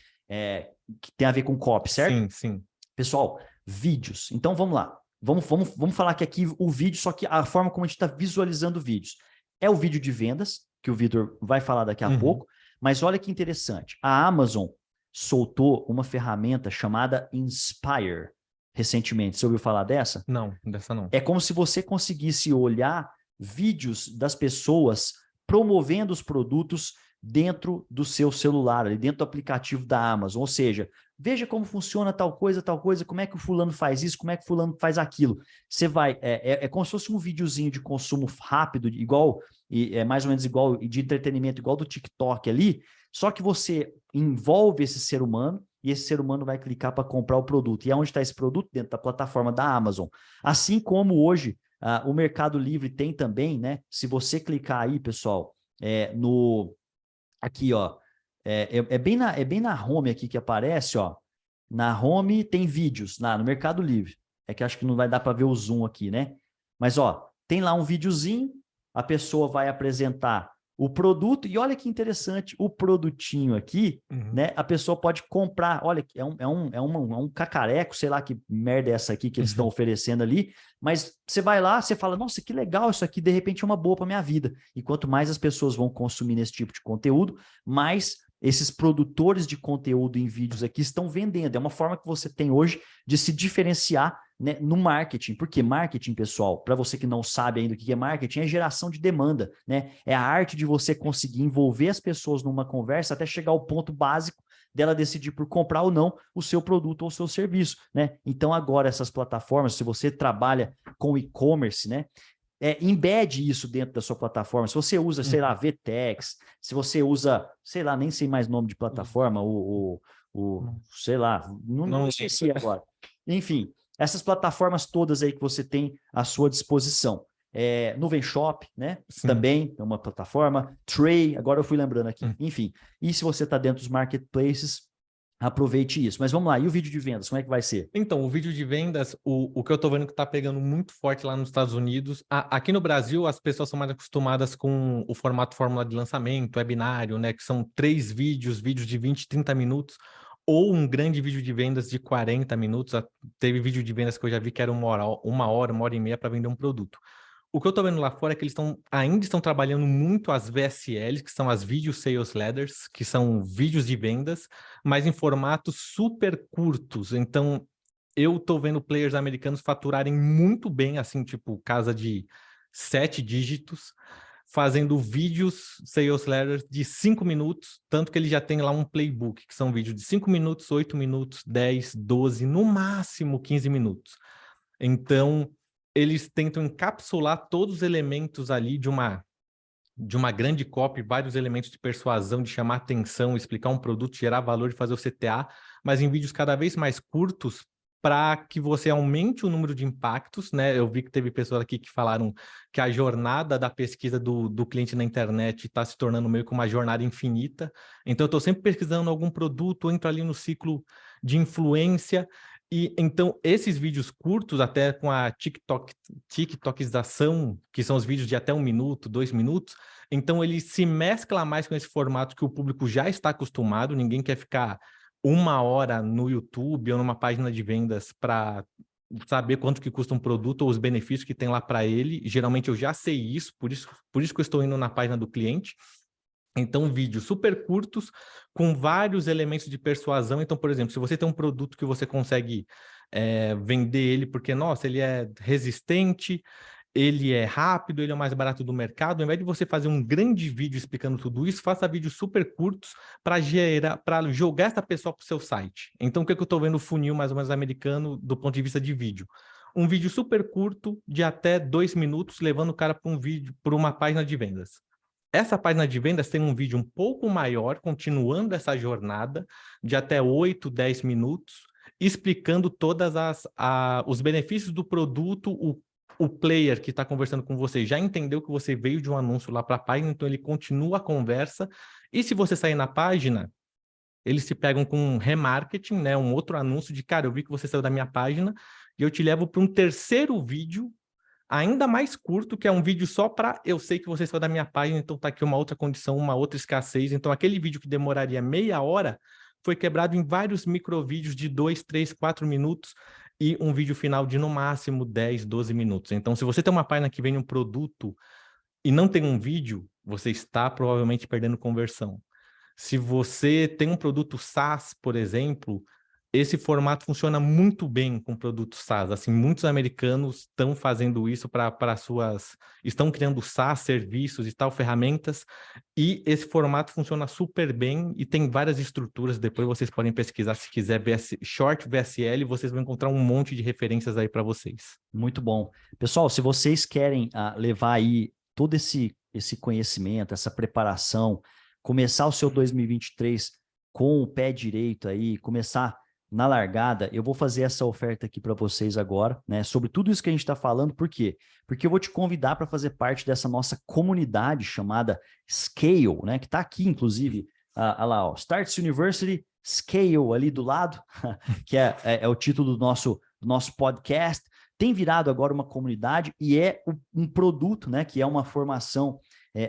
que tem a ver com copy, certo? Sim, sim. Pessoal, vídeos. Então, vamos lá. Vamos falar que aqui o vídeo, só que a forma como a gente está visualizando vídeos. É o vídeo de vendas, que o Vitor vai falar daqui a pouco, mas olha que interessante. A Amazon soltou uma ferramenta chamada Inspire recentemente. Você ouviu falar dessa? Não, dessa não. É como se você conseguisse olhar vídeos das pessoas promovendo os produtos dentro do seu celular, ali dentro do aplicativo da Amazon. Ou seja, veja como funciona tal coisa, como é que o fulano faz isso, como é que o fulano faz aquilo. Você vai, é como se fosse um videozinho de consumo rápido, mais ou menos igual, de entretenimento, igual do TikTok ali, só que você envolve esse ser humano e esse ser humano vai clicar para comprar o produto. E aonde está esse produto? Dentro da plataforma da Amazon. Assim como hoje o Mercado Livre tem também, né? Se você clicar aí, pessoal, aqui, ó, é bem na home aqui que aparece, ó. Na home tem vídeos, no Mercado Livre. É que acho que não vai dar para ver o zoom aqui, né? Mas, ó, tem lá um videozinho, a pessoa vai apresentar o produto, e olha que interessante, o produtinho aqui, né? A pessoa pode comprar, olha, é um cacareco, sei lá que merda é essa aqui que eles estão oferecendo ali, mas você vai lá, você fala, nossa, que legal isso aqui, de repente é uma boa para minha vida. E quanto mais as pessoas vão consumir esse tipo de conteúdo, mais esses produtores de conteúdo em vídeos aqui estão vendendo. É uma forma que você tem hoje de se diferenciar, né, no marketing. Porque marketing, pessoal, para você que não sabe ainda o que é marketing, é geração de demanda, né? É a arte de você conseguir envolver as pessoas numa conversa até chegar ao ponto básico dela decidir por comprar ou não o seu produto ou o seu serviço, né? Então, agora, essas plataformas, se você trabalha com e-commerce, né? Embede isso dentro da sua plataforma. Se você usa, sei lá, VTEX, se você usa, sei lá, nem sei mais nome de plataforma, sei lá, não esqueci agora. Enfim, essas plataformas todas aí que você tem à sua disposição. Nuvem Shop, né? Sim. Também é uma plataforma. Tray, agora eu fui lembrando aqui. Enfim, e se você está dentro dos marketplaces, aproveite isso. Mas vamos lá, e o vídeo de vendas, como é que vai ser? Então, o vídeo de vendas, o que eu tô vendo que tá pegando muito forte lá nos Estados Unidos. Aqui no Brasil, as pessoas são mais acostumadas com o formato fórmula de lançamento, webinário, né? Que são 3 vídeos de 20, 30 minutos, ou um grande vídeo de vendas de 40 minutos. Teve vídeo de vendas que eu já vi que era 1 hora e meia para vender um produto. O que eu estou vendo lá fora é que eles ainda estão trabalhando muito as VSLs, que são as Video Sales Letters, que são vídeos de vendas, mas em formatos super curtos. Então, eu estou vendo players americanos faturarem muito bem, assim, tipo, casa de 7 dígitos, fazendo vídeos Sales Letters de 5 minutos, tanto que ele já tem lá um playbook, que são vídeos de 5 minutos, 8 minutos, 10, 12, no máximo 15 minutos. Então, eles tentam encapsular todos os elementos ali de uma grande copy, vários elementos de persuasão, de chamar atenção, explicar um produto, gerar valor e fazer o CTA, mas em vídeos cada vez mais curtos, para que você aumente o número de impactos, né? Eu vi que teve pessoas aqui que falaram que a jornada da pesquisa do cliente na internet está se tornando meio que uma jornada infinita. Então, eu estou sempre pesquisando algum produto, entro ali no ciclo de influência. E então, esses vídeos curtos, até com a TikTokização, que são os vídeos de até 1 minuto, 2 minutos, então ele se mescla mais com esse formato que o público já está acostumado, ninguém quer ficar 1 hora no YouTube ou numa página de vendas para saber quanto que custa um produto ou os benefícios que tem lá para ele. Geralmente eu já sei isso, por isso que eu estou indo na página do cliente. Então, vídeos super curtos, com vários elementos de persuasão. Então, por exemplo, se você tem um produto que você consegue vender ele porque, nossa, ele é resistente, ele é rápido, ele é o mais barato do mercado, ao invés de você fazer um grande vídeo explicando tudo isso, faça vídeos super curtos para jogar essa pessoa para o seu site. Então, o que eu estou vendo o funil mais ou menos americano do ponto de vista de vídeo? Um vídeo super curto, de até 2 minutos, levando o cara para uma página de vendas. Essa página de vendas tem um vídeo um pouco maior, continuando essa jornada, de até 8, 10 minutos, explicando todos os benefícios do produto. O player que está conversando com você já entendeu que você veio de um anúncio lá para a página, então ele continua a conversa. E se você sair na página, eles se pegam com um remarketing, né? Um outro anúncio de, cara, eu vi que você saiu da minha página e eu te levo para um terceiro vídeo ainda mais curto, que é um vídeo só para eu sei que você saiu da minha página, então tá aqui uma outra condição, uma outra escassez. Então aquele vídeo que demoraria meia hora foi quebrado em vários microvídeos de 2, 3, 4 minutos e um vídeo final de no máximo 10, 12 minutos. Então se você tem uma página que vende um produto e não tem um vídeo, você está provavelmente perdendo conversão. Se você tem um produto SaaS, por exemplo, esse formato funciona muito bem com produtos SaaS. Assim, muitos americanos estão fazendo isso para suas... Estão criando SaaS, serviços e tal, ferramentas, e esse formato funciona super bem e tem várias estruturas. Depois vocês podem pesquisar, se quiser, Short VSL, vocês vão encontrar um monte de referências aí para vocês. Muito bom. Pessoal, se vocês querem levar aí todo esse conhecimento, essa preparação, começar o seu 2023 com o pé direito aí, começar na largada, eu vou fazer essa oferta aqui para vocês agora, né? Sobre tudo isso que a gente está falando, por quê? Porque eu vou te convidar para fazer parte dessa nossa comunidade chamada Scale, né? Que está aqui, inclusive, lá, ó, Starts University Scale ali do lado, que é o título do nosso podcast. Tem virado agora uma comunidade e é um produto, né? Que é uma formação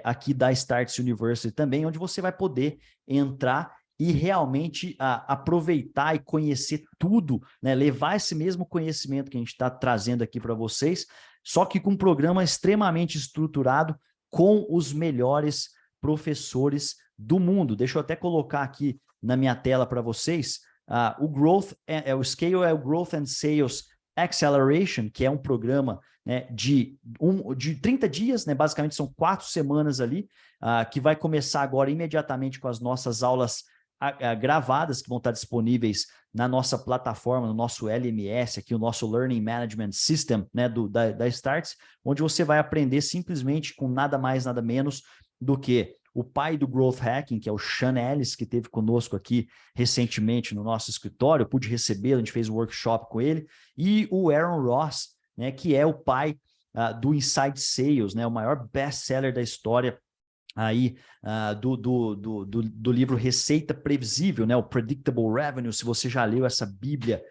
aqui da Starts University também, onde você vai poder entrar e realmente aproveitar e conhecer tudo, né? Levar esse mesmo conhecimento que a gente está trazendo aqui para vocês, só que com um programa extremamente estruturado, com os melhores professores do mundo. Deixa eu até colocar aqui na minha tela para vocês. O Growth, o Scale é o Growth and Sales Acceleration, que é um programa, né, de 30 dias, né? Basicamente são 4 semanas ali, que vai começar agora imediatamente com as nossas aulas gravadas, que vão estar disponíveis na nossa plataforma, no nosso LMS, aqui o nosso Learning Management System, né, da Starts, onde você vai aprender simplesmente com nada mais, nada menos do que o pai do Growth Hacking, que é o Sean Ellis, que esteve conosco aqui recentemente no nosso escritório, eu pude recebê-lo, a gente fez um workshop com ele, e o Aaron Ross, né, que é o pai do Inside Sales, né, o maior best-seller da história aí do livro Receita Previsível, né, o Predictable Revenue. Se você já leu essa bíblia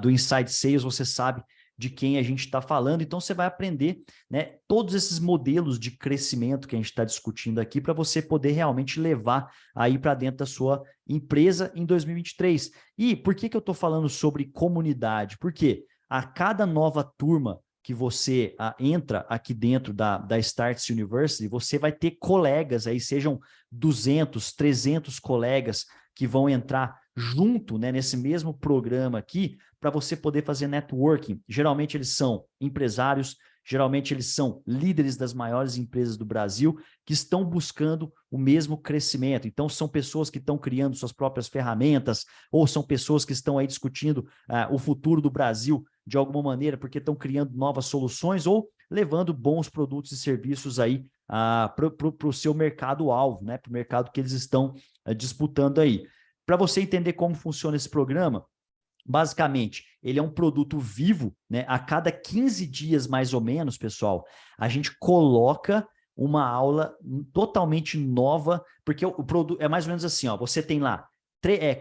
do Inside Sales, você sabe de quem a gente está falando. Então, você vai aprender, né, todos esses modelos de crescimento que a gente está discutindo aqui para você poder realmente levar aí para dentro da sua empresa em 2023. E por que eu estou falando sobre comunidade? Porque a cada nova turma que você entra aqui dentro da Startse University, você vai ter colegas aí, sejam 200, 300 colegas que vão entrar junto, né, nesse mesmo programa aqui, para você poder fazer networking. Geralmente eles são empresários, geralmente eles são líderes das maiores empresas do Brasil que estão buscando o mesmo crescimento. Então, são pessoas que estão criando suas próprias ferramentas, ou são pessoas que estão aí discutindo o futuro do Brasil de alguma maneira, porque estão criando novas soluções ou levando bons produtos e serviços aí para o seu mercado-alvo, né? Para o mercado que eles estão disputando aí. Para você entender como funciona esse programa, basicamente, ele é um produto vivo, né? A cada 15 dias, mais ou menos, pessoal, a gente coloca uma aula totalmente nova, porque o produto é mais ou menos assim, ó, você tem lá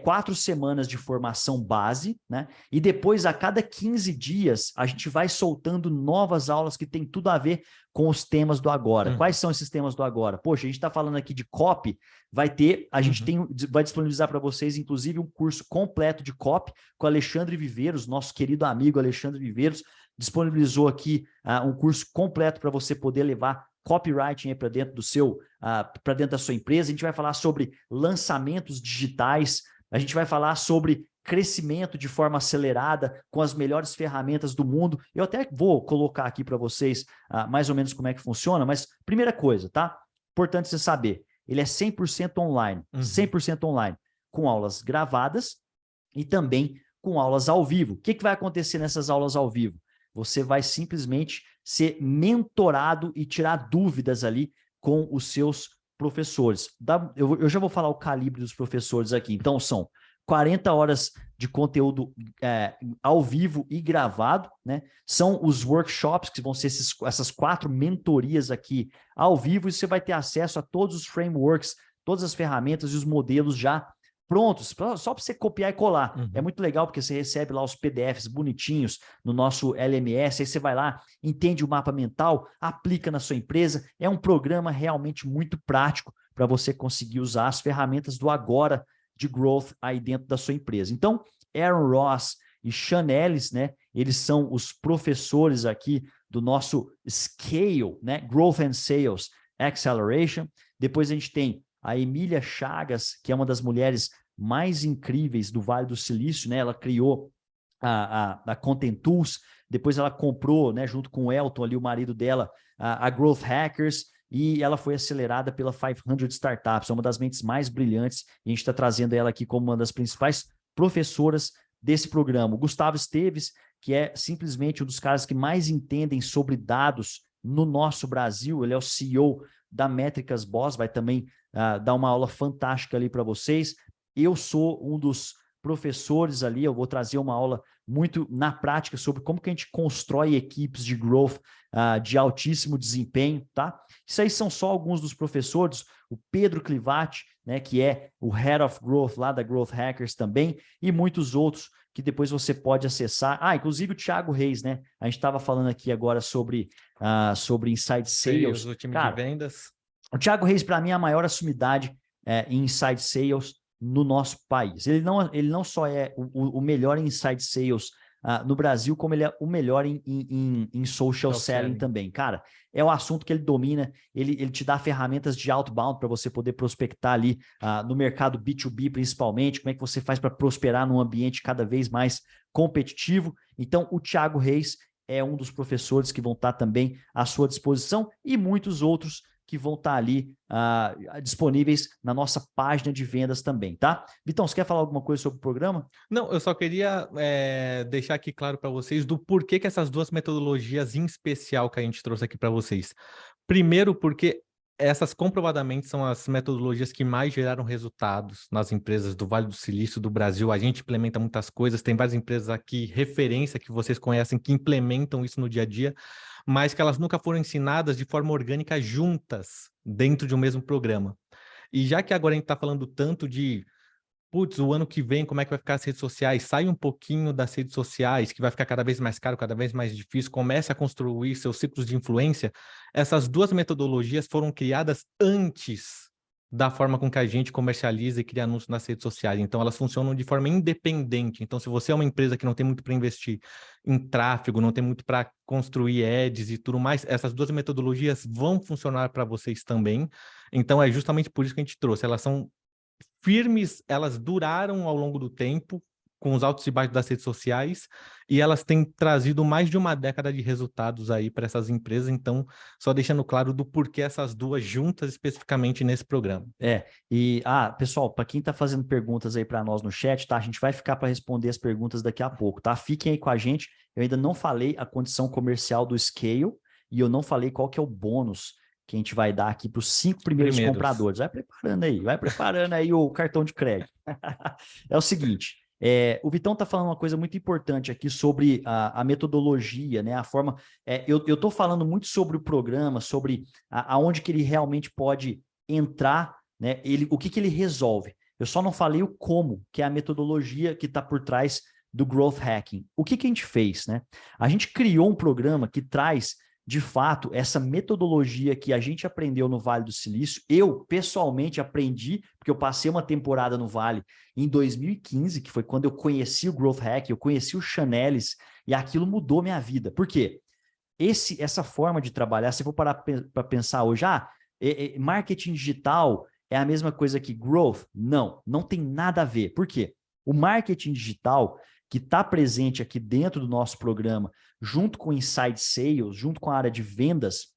4 semanas de formação base, né? E depois, a cada 15 dias, a gente vai soltando novas aulas que tem tudo a ver com os temas do agora. Quais são esses temas do agora? Poxa, a gente está falando aqui de copy, a gente vai disponibilizar para vocês, inclusive, um curso completo de copy com Alexandre Viveiros, nosso querido amigo Alexandre Viveiros, disponibilizou aqui um curso completo para você poder levar copywriting para dentro para dentro da sua empresa. A gente vai falar sobre lançamentos digitais, a gente vai falar sobre crescimento de forma acelerada com as melhores ferramentas do mundo. Eu até vou colocar aqui para vocês mais ou menos como é que funciona, mas primeira coisa, tá? Importante você saber, ele é 100% online, 100% online, com aulas gravadas e também com aulas ao vivo. O que vai acontecer nessas aulas ao vivo? Você vai simplesmente ser mentorado e tirar dúvidas ali com os seus professores. Eu já vou falar o calibre dos professores aqui. Então, são 40 horas de conteúdo ao vivo e gravado, né? São os workshops, que vão ser essas 4 mentorias aqui ao vivo, e você vai ter acesso a todos os frameworks, todas as ferramentas e os modelos já prontos, só para você copiar e colar. É muito legal, porque você recebe lá os PDFs bonitinhos no nosso LMS, aí você vai lá, entende o mapa mental, aplica na sua empresa. É um programa realmente muito prático para você conseguir usar as ferramentas do agora de growth aí dentro da sua empresa. Então, Aaron Ross e Sean Ellis, né, eles são os professores aqui do nosso Scale, né, Growth and Sales Acceleration. Depois a gente tem a Emília Chagas, que é uma das mulheres mais incríveis do Vale do Silício, né? Ela criou a Content Tools, depois ela comprou, né, junto com o Elton, ali, o marido dela, a Growth Hackers, e ela foi acelerada pela 500 Startups, é uma das mentes mais brilhantes, e a gente está trazendo ela aqui como uma das principais professoras desse programa. O Gustavo Esteves, que é simplesmente um dos caras que mais entendem sobre dados no nosso Brasil, ele é o CEO da Métricas Boss, vai também dar uma aula fantástica ali para vocês. Eu sou um dos professores ali, eu vou trazer uma aula muito na prática sobre como que a gente constrói equipes de growth de altíssimo desempenho, tá? Isso aí são só alguns dos professores, o Pedro Clivati, né, que é o Head of Growth lá da Growth Hackers também, e muitos outros que depois você pode acessar. Inclusive o Thiago Reis, né? A gente estava falando aqui agora sobre Inside Sales. O time de vendas. O Thiago Reis, para mim, é a maior assumidade em Inside Sales no nosso país. Ele não só é o melhor em Inside Sales no Brasil, como ele é o melhor em social selling também. Cara, é o assunto que ele domina, ele te dá ferramentas de outbound para você poder prospectar ali no mercado B2B principalmente, como é que você faz para prosperar num ambiente cada vez mais competitivo. Então, o Thiago Reis é um dos professores que vão estar também à sua disposição, e muitos outros que vão estar ali disponíveis na nossa página de vendas também, tá? Vitão, você quer falar alguma coisa sobre o programa? Não, eu só queria deixar aqui claro para vocês do porquê que essas 2 metodologias em especial que a gente trouxe aqui para vocês. Primeiro, porque essas comprovadamente são as metodologias que mais geraram resultados nas empresas do Vale do Silício, do Brasil. A gente implementa muitas coisas, tem várias empresas aqui, referência, que vocês conhecem, que implementam isso no dia a dia, mas que elas nunca foram ensinadas de forma orgânica juntas, dentro de um mesmo programa. E já que agora a gente está falando tanto de putz, o ano que vem, como é que vai ficar as redes sociais? Sai um pouquinho das redes sociais, que vai ficar cada vez mais caro, cada vez mais difícil, comece a construir seus ciclos de influência. Essas duas metodologias foram criadas antes da forma com que a gente comercializa e cria anúncios nas redes sociais. Então, elas funcionam de forma independente. Então, se você é uma empresa que não tem muito para investir em tráfego, não tem muito para construir ads e tudo mais, essas duas metodologias vão funcionar para vocês também. Então, é justamente por isso que a gente trouxe. Elas são firmes, elas duraram ao longo do tempo, com os altos e baixos das redes sociais, e elas têm trazido mais de uma década de resultados aí para essas empresas. Então, só deixando claro do porquê essas duas juntas especificamente nesse programa. Pessoal, para quem está fazendo perguntas aí para nós no chat, tá? A gente vai ficar para responder as perguntas daqui a pouco, tá? Fiquem aí com a gente. Eu ainda não falei a condição comercial do Scale e eu não falei qual que é o bônus que a gente vai dar aqui para os 5 primeiros compradores. Vai preparando aí o cartão de crédito. É o seguinte, o Vitão está falando uma coisa muito importante aqui sobre a metodologia, né? A forma. Eu estou falando muito sobre o programa, sobre aonde que ele realmente pode entrar, né? O que ele resolve. Eu só não falei o como, que é a metodologia que está por trás do Growth Hacking. O que a gente fez, né? A gente criou um programa que traz, de fato, essa metodologia que a gente aprendeu no Vale do Silício. Eu, pessoalmente, aprendi, porque eu passei uma temporada no Vale em 2015, que foi quando eu conheci o Growth Hacking, eu conheci o Chanelis, e aquilo mudou minha vida. Por quê? Essa forma de trabalhar, se eu for parar para pensar hoje, marketing digital é a mesma coisa que growth? Não, não tem nada a ver. Por quê? O marketing digital, que está presente aqui dentro do nosso programa, junto com o Inside Sales, junto com a área de vendas,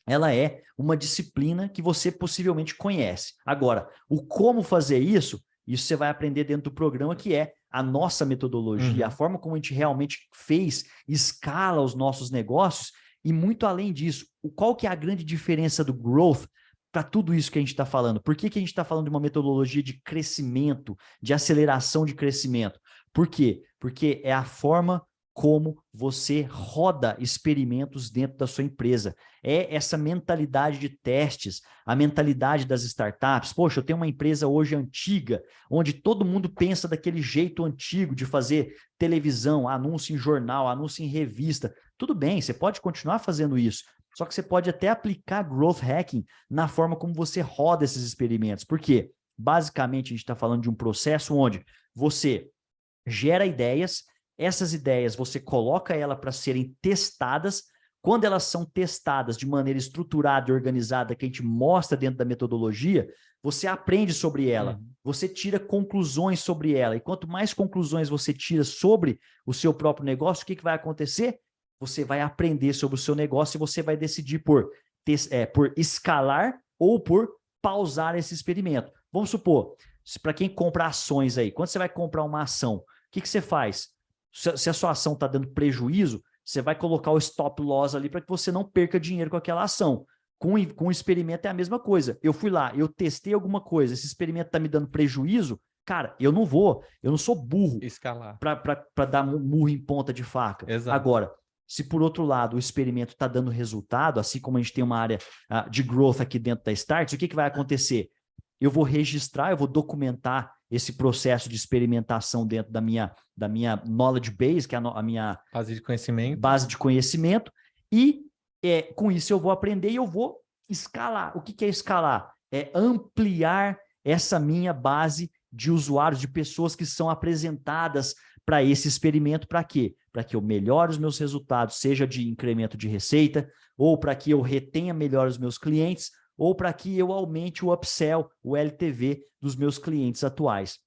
ela é uma disciplina que você possivelmente conhece. Agora, o como fazer isso você vai aprender dentro do programa, que é a nossa metodologia, a forma como a gente realmente fez, escala os nossos negócios, e muito além disso, qual que é a grande diferença do growth para tudo isso que a gente está falando? Por que a gente está falando de uma metodologia de crescimento, de aceleração de crescimento? Por quê? Porque é a forma como você roda experimentos dentro da sua empresa. É essa mentalidade de testes, a mentalidade das startups. Poxa, eu tenho uma empresa hoje antiga, onde todo mundo pensa daquele jeito antigo de fazer televisão, anúncio em jornal, anúncio em revista. Tudo bem, você pode continuar fazendo isso, só que você pode até aplicar Growth Hacking na forma como você roda esses experimentos. Por quê? Basicamente, a gente está falando de um processo onde você gera ideias, essas ideias você coloca ela para serem testadas. Quando elas são testadas de maneira estruturada e organizada, que a gente mostra dentro da metodologia, você aprende sobre ela, você tira conclusões sobre ela. E quanto mais conclusões você tira sobre o seu próprio negócio, o que vai acontecer? Você vai aprender sobre o seu negócio e você vai decidir por escalar ou por pausar esse experimento. Vamos supor, para quem compra ações aí, quando você vai comprar uma ação, o que você faz? Se a sua ação está dando prejuízo, você vai colocar o stop loss ali para que você não perca dinheiro com aquela ação. Com o experimento é a mesma coisa. Eu fui lá, eu testei alguma coisa, esse experimento está me dando prejuízo, cara, eu não sou burro para dar murro em ponta de faca. Exato. Agora, se por outro lado o experimento está dando resultado, assim como a gente tem uma área de growth aqui dentro da Startse, o que vai acontecer? Eu vou registrar, eu vou documentar esse processo de experimentação dentro da minha knowledge base, que é a minha base de conhecimento, e com isso eu vou aprender e eu vou escalar. O que é escalar? É ampliar essa minha base de usuários, de pessoas que são apresentadas para esse experimento. Para quê? Para que eu melhore os meus resultados, seja de incremento de receita, ou para que eu retenha melhor os meus clientes, ou para que eu aumente o upsell, o LTV dos meus clientes atuais.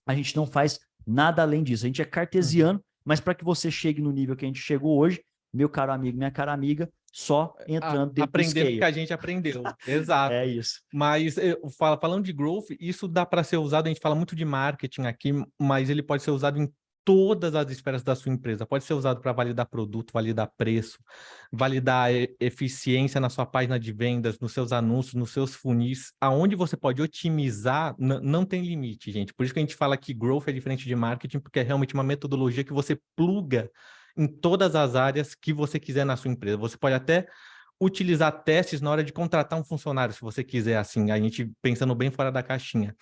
A gente não faz nada além disso. A gente é cartesiano, mas para que você chegue no nível que a gente chegou hoje, meu caro amigo, minha cara amiga, só entrando dentro do scale. Aprender o que a gente aprendeu. Exato. É isso. Mas falando de growth, isso dá para ser usado, a gente fala muito de marketing aqui, mas ele pode ser usado em todas as esferas da sua empresa. Pode ser usado para validar produto, validar preço, validar eficiência na sua página de vendas, nos seus anúncios, nos seus funis. Aonde você pode otimizar, não tem limite, gente. Por isso que a gente fala que growth é diferente de marketing, porque é realmente uma metodologia que você pluga em todas as áreas que você quiser na sua empresa. Você pode até utilizar testes na hora de contratar um funcionário, se você quiser, assim, a gente pensando bem fora da caixinha.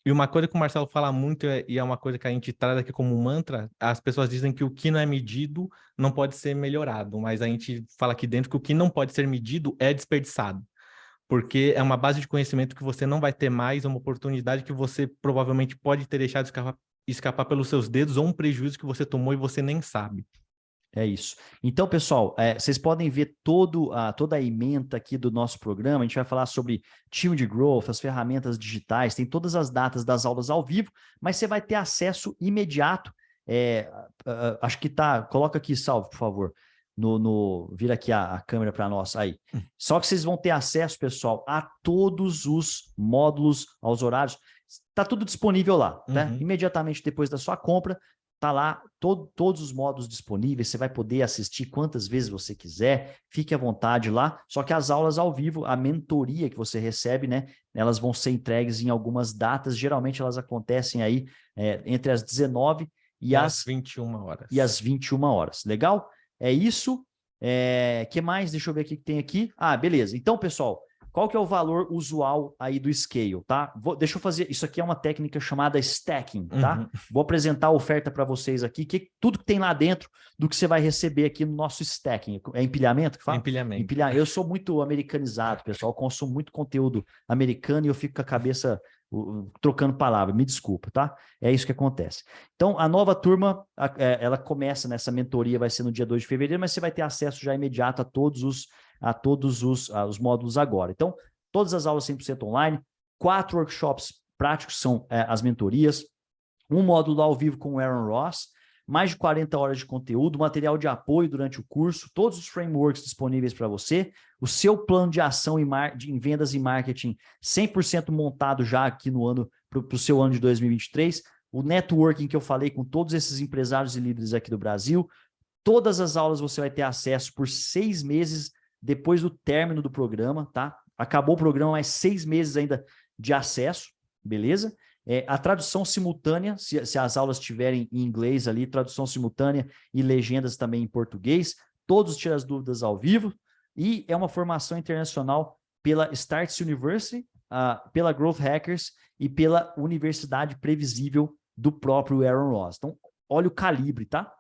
E uma coisa que o Marcelo fala muito, e é uma coisa que a gente traz aqui como mantra, as pessoas dizem que o que não é medido não pode ser melhorado, mas a gente fala aqui dentro que o que não pode ser medido é desperdiçado, porque é uma base de conhecimento que você não vai ter mais, é uma oportunidade que você provavelmente pode ter deixado escapar pelos seus dedos, ou um prejuízo que você tomou e você nem sabe. É isso. Então, pessoal, vocês podem ver toda a ementa aqui do nosso programa. A gente vai falar sobre time de growth, as ferramentas digitais, tem todas as datas das aulas ao vivo, mas você vai ter acesso imediato. Acho que tá. Coloca aqui, Salve, por favor. Vira aqui a câmera para nós aí. Só que vocês vão ter acesso, pessoal, a todos os módulos, aos horários. Tá tudo disponível lá, tá? Imediatamente depois da sua compra. Tá lá todos os módulos disponíveis, você vai poder assistir quantas vezes você quiser, fique à vontade lá, só que as aulas ao vivo, a mentoria que você recebe, né, elas vão ser entregues em algumas datas, geralmente elas acontecem aí entre as 19 e as 21 horas. E as 21 horas, legal? É isso. Que mais? Deixa eu ver o que tem aqui. Ah, beleza. Então, pessoal, qual que é o valor usual aí do scale, tá? Deixa eu fazer, isso aqui é uma técnica chamada stacking, tá? Vou apresentar a oferta para vocês aqui, tudo que tem lá dentro do que você vai receber aqui no nosso stacking. É empilhamento que fala? Empilhamento. Eu sou muito americanizado, pessoal, eu consumo muito conteúdo americano e eu fico com a cabeça trocando palavra, me desculpa, tá? É isso que acontece. Então, a nova turma, ela começa nessa mentoria, vai ser no dia 2 de fevereiro, mas você vai ter acesso já imediato a todos os módulos agora. Então, todas as aulas 100% online, 4 workshops práticos são as mentorias, um módulo ao vivo com o Aaron Ross, mais de 40 horas de conteúdo, material de apoio durante o curso, todos os frameworks disponíveis para você, o seu plano de ação em vendas e marketing 100% montado já aqui no ano, para o seu ano de 2023, o networking que eu falei com todos esses empresários e líderes aqui do Brasil, todas as aulas você vai ter acesso por 6 meses depois do término do programa, tá? Acabou o programa, mais 6 meses ainda de acesso, beleza? A tradução simultânea, se as aulas tiverem em inglês ali, tradução simultânea e legendas também em português, todos tiram as dúvidas ao vivo, e é uma formação internacional pela Starts University, pela Growth Hackers e pela Universidade Previsível do próprio Aaron Ross. Então, olha o calibre, tá?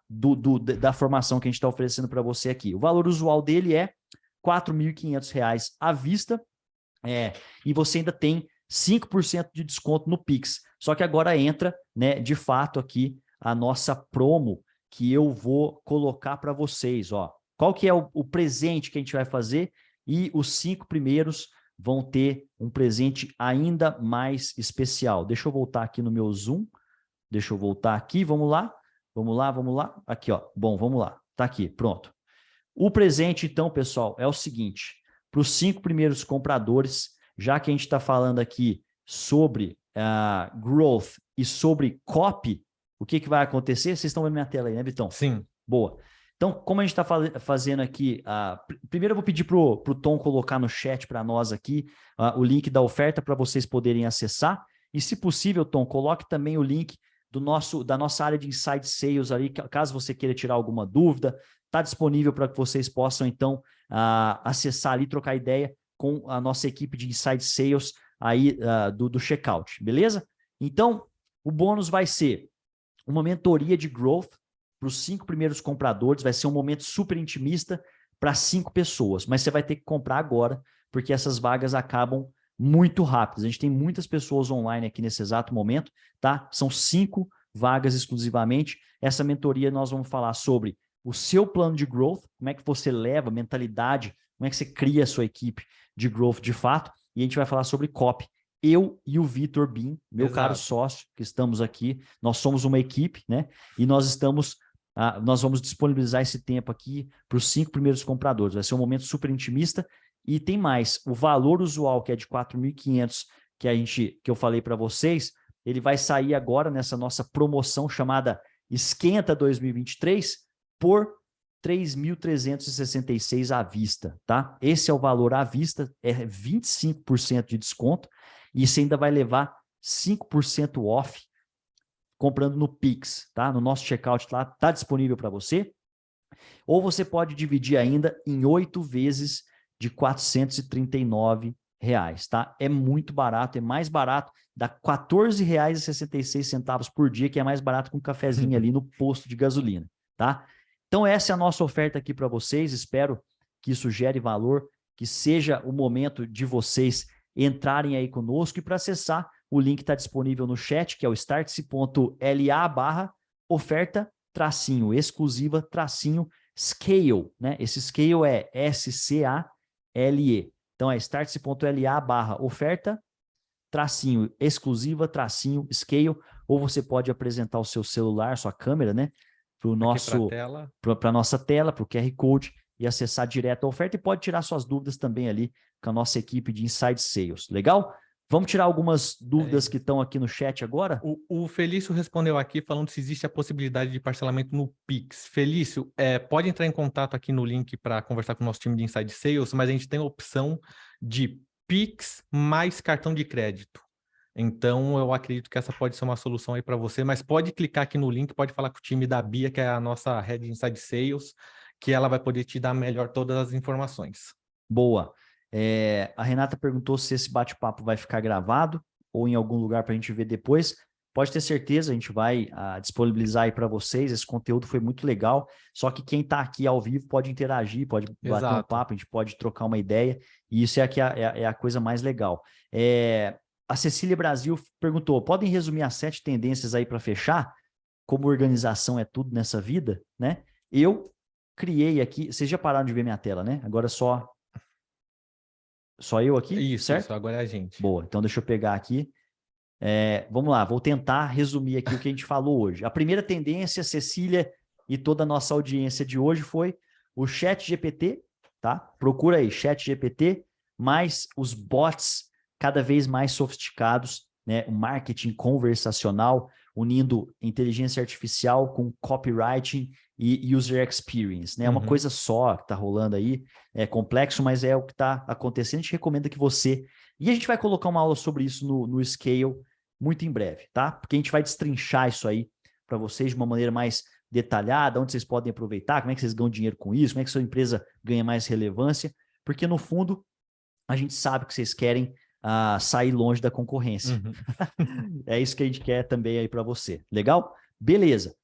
Da formação que a gente está oferecendo para você aqui. O valor usual dele é R$ 4.500 à vista, e você ainda tem 5% de desconto no Pix. Só que agora entra, né, de fato aqui a nossa promo que eu vou colocar para vocês. Ó. Qual que é o presente que a gente vai fazer? E os 5 primeiros vão ter um presente ainda mais especial. Deixa eu voltar aqui no meu Zoom. Deixa eu voltar aqui, vamos lá. Vamos lá. Aqui, ó. Bom, vamos lá. Tá aqui, pronto. O presente, então, pessoal, é o seguinte. Para os 5 primeiros compradores, já que a gente está falando aqui sobre growth e sobre copy, o que vai acontecer? Vocês estão vendo minha tela aí, né, Vitão? Sim. Boa. Então, como a gente está fazendo aqui, primeiro eu vou pedir para o Tom colocar no chat para nós aqui o link da oferta para vocês poderem acessar. E, se possível, Tom, coloque também o link da nossa área de Inside Sales ali, caso você queira tirar alguma dúvida, está disponível para que vocês possam, então, acessar ali, trocar ideia com a nossa equipe de Inside Sales aí do checkout, beleza? Então, o bônus vai ser uma mentoria de growth para os 5 primeiros compradores, vai ser um momento super intimista para 5 pessoas, mas você vai ter que comprar agora, porque essas vagas acabam muito rápidas. A gente tem muitas pessoas online aqui nesse exato momento, tá? São 5 vagas exclusivamente. Essa mentoria nós vamos falar sobre o seu plano de growth, como é que você leva mentalidade, como é que você cria a sua equipe de growth de fato, e a gente vai falar sobre copy. Eu e o Vitor Bin, meu caro sócio, que estamos aqui, nós somos uma equipe, né? E nós vamos disponibilizar esse tempo aqui para os 5 primeiros compradores. Vai ser um momento super intimista. E tem mais, o valor usual, que é de 4.500, que eu falei para vocês, ele vai sair agora nessa nossa promoção chamada Esquenta 2023 por 3.366 à vista, tá? Esse é o valor à vista, é 25% de desconto, e você ainda vai levar 5% off comprando no Pix, tá? No nosso checkout lá, tá disponível para você. Ou você pode dividir ainda em 8 vezes de R$ 439 tá? É muito barato, é mais barato, dá R$ 14,66 por dia, que é mais barato que um cafezinho ali no posto de gasolina, tá? Então essa é a nossa oferta aqui para vocês, espero que isso gere valor, que seja o momento de vocês entrarem aí conosco, e para acessar, o link está disponível no chat, que é o startse.la/oferta exclusiva scale, né? Esse scale é SCALE. Então é startse.la/oferta exclusiva scale, ou você pode apresentar o seu celular, sua câmera, né? Para a nossa tela, para o QR Code, e acessar direto a oferta, e pode tirar suas dúvidas também ali com a nossa equipe de Inside Sales. Legal? Vamos tirar algumas dúvidas que estão aqui no chat agora? O Felício respondeu aqui falando se existe a possibilidade de parcelamento no Pix. Felício, pode entrar em contato aqui no link para conversar com o nosso time de Inside Sales, mas a gente tem a opção de Pix mais cartão de crédito. Então, eu acredito que essa pode ser uma solução aí para você, mas pode clicar aqui no link, pode falar com o time da Bia, que é a nossa Head Inside Sales, que ela vai poder te dar melhor todas as informações. Boa. A Renata perguntou se esse bate-papo vai ficar gravado ou em algum lugar para a gente ver depois. Pode ter certeza, a gente vai disponibilizar aí para vocês. Esse conteúdo foi muito legal. Só que quem está aqui ao vivo pode interagir, pode bater um papo, a gente pode trocar uma ideia. E isso é a coisa mais legal. A Cecília Brasil perguntou: podem resumir as 7 tendências aí para fechar? Como organização é tudo nessa vida, né? Eu criei aqui. Vocês já pararam de ver minha tela, né? Agora só eu aqui? Certo? Isso, agora é a gente. Boa, então deixa eu pegar aqui. Vamos lá, vou tentar resumir aqui o que a gente falou hoje. A primeira tendência, Cecília e toda a nossa audiência de hoje, foi o ChatGPT, tá? Procura aí, ChatGPT, mais os bots cada vez mais sofisticados, né? O marketing conversacional, unindo inteligência artificial com copywriting e user experience, né? É uma coisa só que está rolando aí, é complexo, mas é o que está acontecendo. A gente recomenda que você... E a gente vai colocar uma aula sobre isso no Scale muito em breve, tá? Porque a gente vai destrinchar isso aí para vocês de uma maneira mais detalhada, onde vocês podem aproveitar, como é que vocês ganham dinheiro com isso, como é que sua empresa ganha mais relevância, porque no fundo a gente sabe que vocês querem sair longe da concorrência. É isso que a gente quer também aí para você. Legal? Beleza.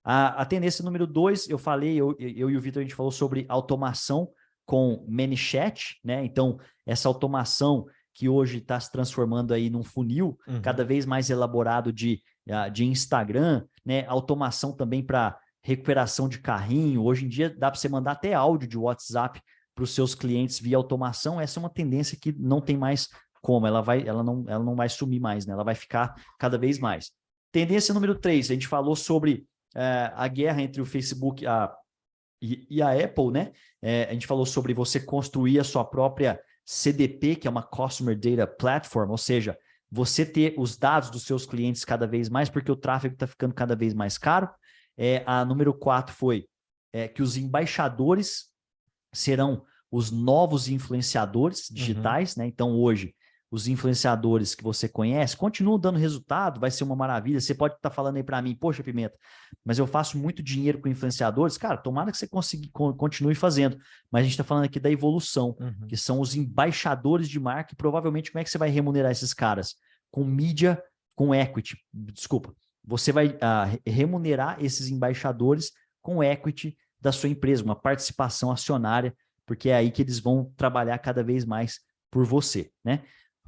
A tendência número 2, eu falei, eu e o Vitor, a gente falou sobre automação com ManyChat, né? Então, essa automação que hoje está se transformando aí num funil cada vez mais elaborado de Instagram, né? Automação também para recuperação de carrinho. Hoje em dia dá para você mandar até áudio de WhatsApp para os seus clientes via automação. Essa é uma tendência que não tem mais como, ela não vai sumir mais, né? Ela vai ficar cada vez mais. Tendência número 3, a gente falou sobre a guerra entre o Facebook e a Apple, né? A gente falou sobre você construir a sua própria CDP, que é uma Customer Data Platform, ou seja, você ter os dados dos seus clientes cada vez mais, porque o tráfego está ficando cada vez mais caro. A número 4 foi que os embaixadores serão os novos influenciadores digitais, né? Então, hoje, os influenciadores que você conhece continuam dando resultado, vai ser uma maravilha. Você pode estar falando aí para mim, poxa, Pimenta, mas eu faço muito dinheiro com influenciadores. Cara, tomara que você continue fazendo. Mas a gente está falando aqui da evolução, que são os embaixadores de marca, e provavelmente como é que você vai remunerar esses caras? Com mídia, com equity. Desculpa. Você vai remunerar esses embaixadores com equity da sua empresa, uma participação acionária, porque é aí que eles vão trabalhar cada vez mais por você, né?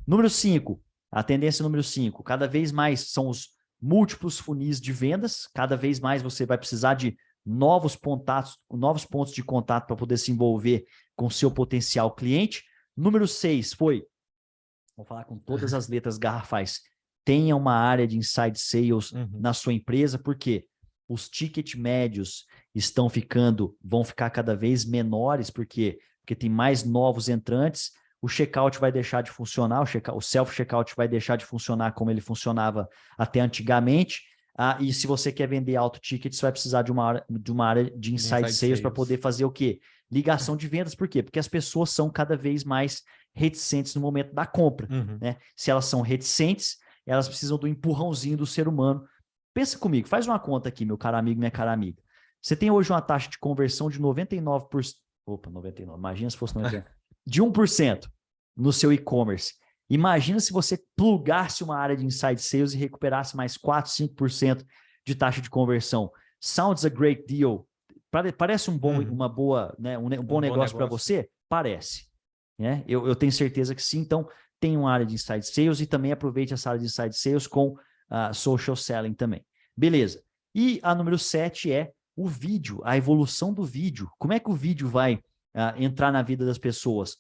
Número 5, a tendência número 5, cada vez mais são os múltiplos funis de vendas, cada vez mais você vai precisar de novos pontos de contato para poder se envolver com o seu potencial cliente. Número 6 foi, vou falar com todas as letras garrafais, tenha uma área de inside sales na sua empresa, porque os tickets médios vão ficar cada vez menores, porque tem mais novos entrantes. O checkout vai deixar de funcionar, o self-checkout vai deixar de funcionar como ele funcionava até antigamente. E se você quer vender alto ticket, você vai precisar de uma área de inside sales para poder fazer o quê? Ligação de vendas. Por quê? Porque as pessoas são cada vez mais reticentes no momento da compra, né? Se elas são reticentes, elas precisam do empurrãozinho do ser humano. Pensa comigo, faz uma conta aqui, meu caro amigo, minha cara amiga. Você tem hoje uma taxa de conversão de 99%. Opa, 99%. Imagina se fosse 99%. De 1%. no seu e-commerce. Imagina se você plugasse uma área de inside sales e recuperasse mais 4, 5% de taxa de conversão. Sounds a great deal. Parece uma boa, né, um bom negócio para você? Parece. Né? Eu tenho certeza que sim. Então, tem uma área de inside sales e também aproveite essa área de inside sales com social selling também. Beleza. E a número 7 é o vídeo, a evolução do vídeo. Como é que o vídeo vai entrar na vida das pessoas?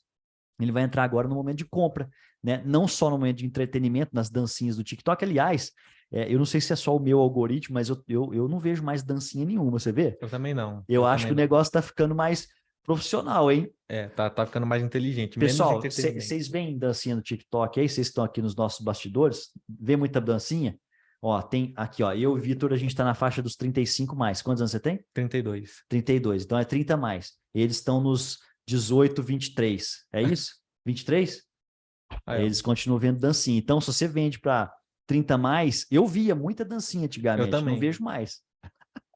Ele vai entrar agora no momento de compra, né? Não só no momento de entretenimento, nas dancinhas do TikTok. Aliás, eu não sei se é só o meu algoritmo, mas eu não vejo mais dancinha nenhuma, você vê? Eu também não. Eu acho que o negócio está ficando mais profissional, hein? Tá ficando mais inteligente, Pessoal, menos entretenimento. vocês veem dancinha no TikTok aí? Vocês estão aqui nos nossos bastidores? Vê muita dancinha? Ó, tem aqui, ó. Eu e o Vitor, a gente está na faixa dos 35 mais. Quantos anos você tem? 32. 32. Então é 30 mais. Eles estão nos 18, 23. É isso? 23? Eles continuam vendo dancinha. Então, se você vende para 30 mais, eu via muita dancinha antigamente. Eu também. Não vejo mais.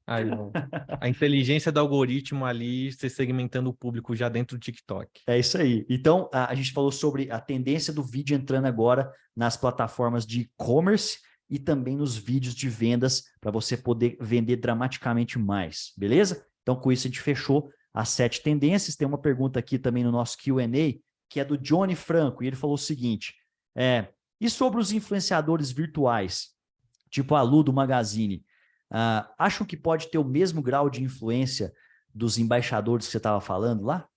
A inteligência do algoritmo ali, você segmentando o público já dentro do TikTok. É isso aí. Então, a gente falou sobre a tendência do vídeo entrando agora nas plataformas de e-commerce e também nos vídeos de vendas para você poder vender dramaticamente mais, beleza? Então, com isso, a gente fechou as 7 tendências. Tem uma pergunta aqui também no nosso Q&A, que é do Johnny Franco, e ele falou o seguinte, e sobre os influenciadores virtuais, tipo a Lu do Magazine, acham que pode ter o mesmo grau de influência dos embaixadores que você estava falando lá?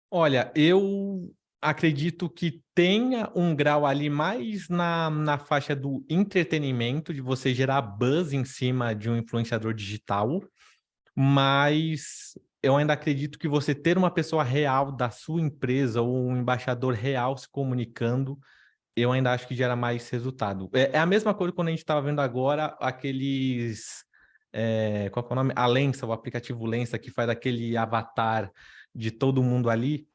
Olha, eu acredito que tenha um grau ali mais na faixa do entretenimento, de você gerar buzz em cima de um influenciador digital, mas eu ainda acredito que você ter uma pessoa real da sua empresa ou um embaixador real se comunicando, eu ainda acho que gera mais resultado. É a mesma coisa quando a gente estava vendo agora aqueles... qual que é o nome? A Lensa, o aplicativo Lensa, que faz aquele avatar de todo mundo ali.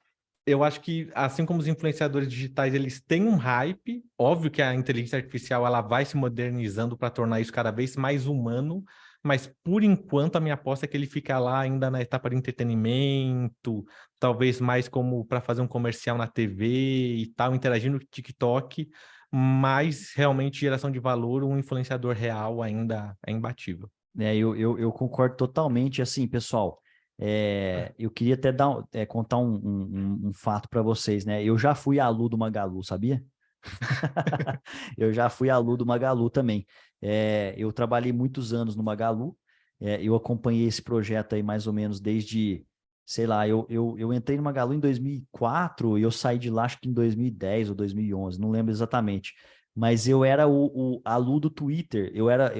Eu acho que, assim como os influenciadores digitais, eles têm um hype. Óbvio que a inteligência artificial ela vai se modernizando para tornar isso cada vez mais humano, mas, por enquanto, a minha aposta é que ele fica lá ainda na etapa de entretenimento, talvez mais como para fazer um comercial na TV e tal, interagindo no TikTok, mas, realmente, geração de valor, um influenciador real ainda é imbatível. Eu concordo totalmente. Assim, pessoal, eu queria até contar um fato para vocês, né? Eu já fui aluno do Magalu, sabia? Eu já fui aluno do Magalu também. Eu trabalhei muitos anos no Magalu, eu acompanhei esse projeto aí mais ou menos desde, sei lá, eu entrei no Magalu em 2004 e eu saí de lá acho que em 2010 ou 2011, não lembro exatamente. Mas eu era o aluno do Twitter,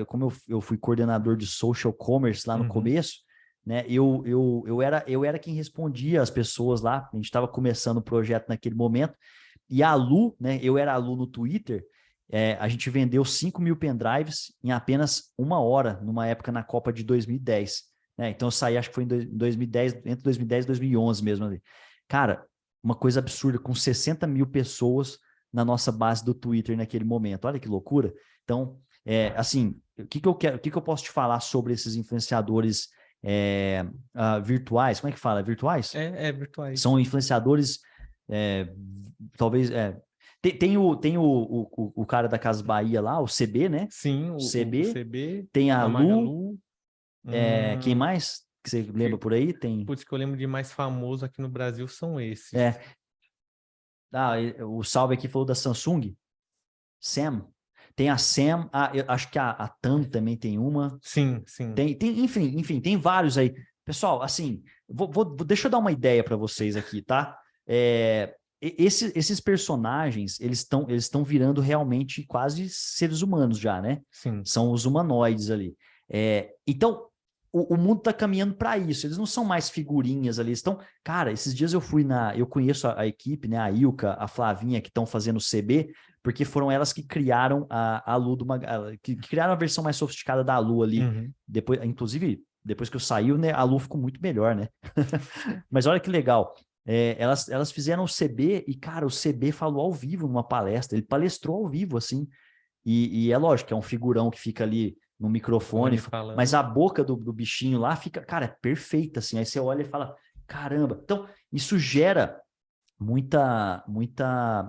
como eu fui coordenador de social commerce lá no começo, né? Eu era quem respondia às pessoas lá, a gente estava começando o projeto naquele momento, e a Lu, né? Eu era aluno no Twitter, a gente vendeu 5 mil pendrives em apenas 1 hora, numa época na Copa de 2010. Né? Então eu saí, acho que foi em 2010, entre 2010 e 2011 mesmo. Ali. Cara, uma coisa absurda, com 60 mil pessoas na nossa base do Twitter naquele momento. Olha que loucura. Então, assim, o que eu posso te falar sobre esses influenciadores virtuais? Como é que fala? Virtuais? Virtuais. São influenciadores, talvez... Tem o cara da Casa Bahia lá, o CB, né? Sim, o CB. Tem a Lu. Quem mais que você lembra por aí? Putz, que eu lembro de mais famoso aqui no Brasil são esses. O Salve aqui falou da Samsung. Sam. Tem a Sam. Eu acho que a TAM também tem uma. Sim. Enfim, tem vários aí. Pessoal, assim, deixa eu dar uma ideia para vocês aqui, tá? Esses personagens, eles estão virando realmente quase seres humanos já, né? Sim. São os humanoides ali. Então, o mundo está caminhando para isso. Eles não são mais figurinhas ali. Estão... Cara, esses dias eu conheço a equipe, né? A Ilka, a Flavinha, que estão fazendo o CB, porque foram elas que criaram a Lu que criaram a versão mais sofisticada da Lu ali. Depois, inclusive, depois que eu saí, né, a Lu ficou muito melhor, né? Mas olha que legal. Elas fizeram o CB e, cara, o CB falou ao vivo numa palestra. Ele palestrou ao vivo, assim. E é lógico que é um figurão que fica ali no microfone, mas a boca do bichinho lá fica, cara, é perfeita, assim. Aí você olha e fala, caramba. Então, isso gera muita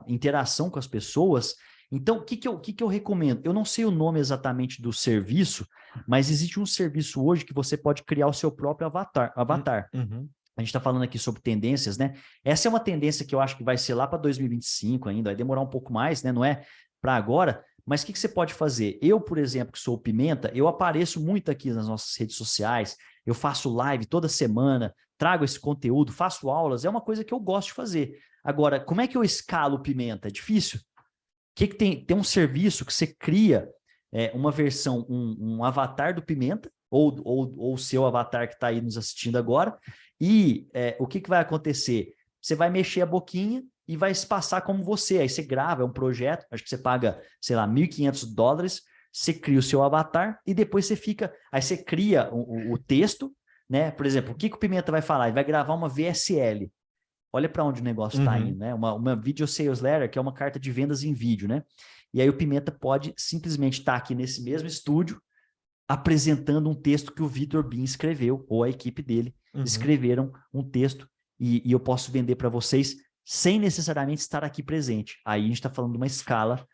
interação com as pessoas. Então, o que eu recomendo? Eu não sei o nome exatamente do serviço, mas existe um serviço hoje que você pode criar o seu próprio avatar. Uhum. A gente está falando aqui sobre tendências, né? Essa é uma tendência que eu acho que vai ser lá para 2025 ainda, vai demorar um pouco mais, né? Não é para agora, mas o que você pode fazer? Eu, por exemplo, que sou o Pimenta, eu apareço muito aqui nas nossas redes sociais, eu faço live toda semana, trago esse conteúdo, faço aulas, é uma coisa que eu gosto de fazer. Agora, como é que eu escalo o Pimenta? É difícil? Que tem? Tem um serviço que você cria uma versão, um avatar do Pimenta, ou o seu avatar que está aí nos assistindo agora, e o que vai acontecer? Você vai mexer a boquinha e vai se passar como você. Aí você grava, é um projeto, acho que você paga, sei lá, $1.500, você cria o seu avatar e depois você fica... Aí você cria o texto, né? Por exemplo, o que o Pimenta vai falar? Ele vai gravar uma VSL. Olha para onde o negócio está indo, né? Uma Video Sales Letter, que é uma carta de vendas em vídeo, né? E aí o Pimenta pode simplesmente estar aqui nesse mesmo estúdio apresentando um texto que o Vitor Bin escreveu, ou a equipe dele escreveram um texto, e eu posso vender para vocês sem necessariamente estar aqui presente. Aí a gente está falando de uma escala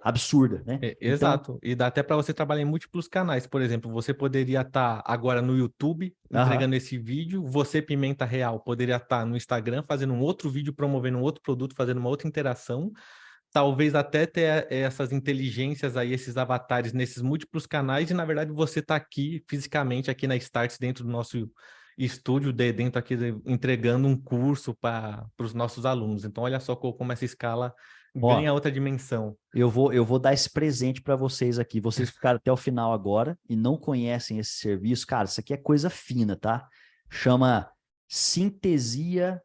absurda, né? Exato. Então... E dá até para você trabalhar em múltiplos canais. Por exemplo, você poderia estar agora no YouTube entregando esse vídeo, você, Pimenta Real, poderia estar no Instagram fazendo um outro vídeo, promovendo um outro produto, fazendo uma outra interação. Talvez até ter essas inteligências aí, esses avatares nesses múltiplos canais, e na verdade você está aqui fisicamente, aqui na Startse, dentro do nosso estúdio, dentro aqui, entregando um curso para os nossos alunos. Então, olha só como essa escala ganha outra dimensão. Eu vou dar esse presente para vocês aqui. Vocês ficaram até o final agora e não conhecem esse serviço. Cara, isso aqui é coisa fina, tá? Chama Synthesia.io.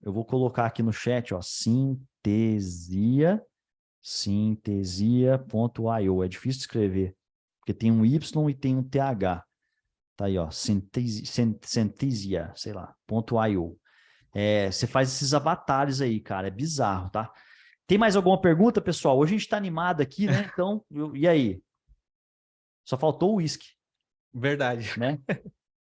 Eu vou colocar aqui no chat, ó, Synthesia.io. É difícil de escrever, porque tem um Y e tem um TH. Tá aí, ó, Synthesia, sei lá, .io. Você faz esses avatares aí, cara, é bizarro, tá? Tem mais alguma pergunta, pessoal? Hoje a gente tá animado aqui, né? Então, e aí? Só faltou o uísque. Verdade. Né?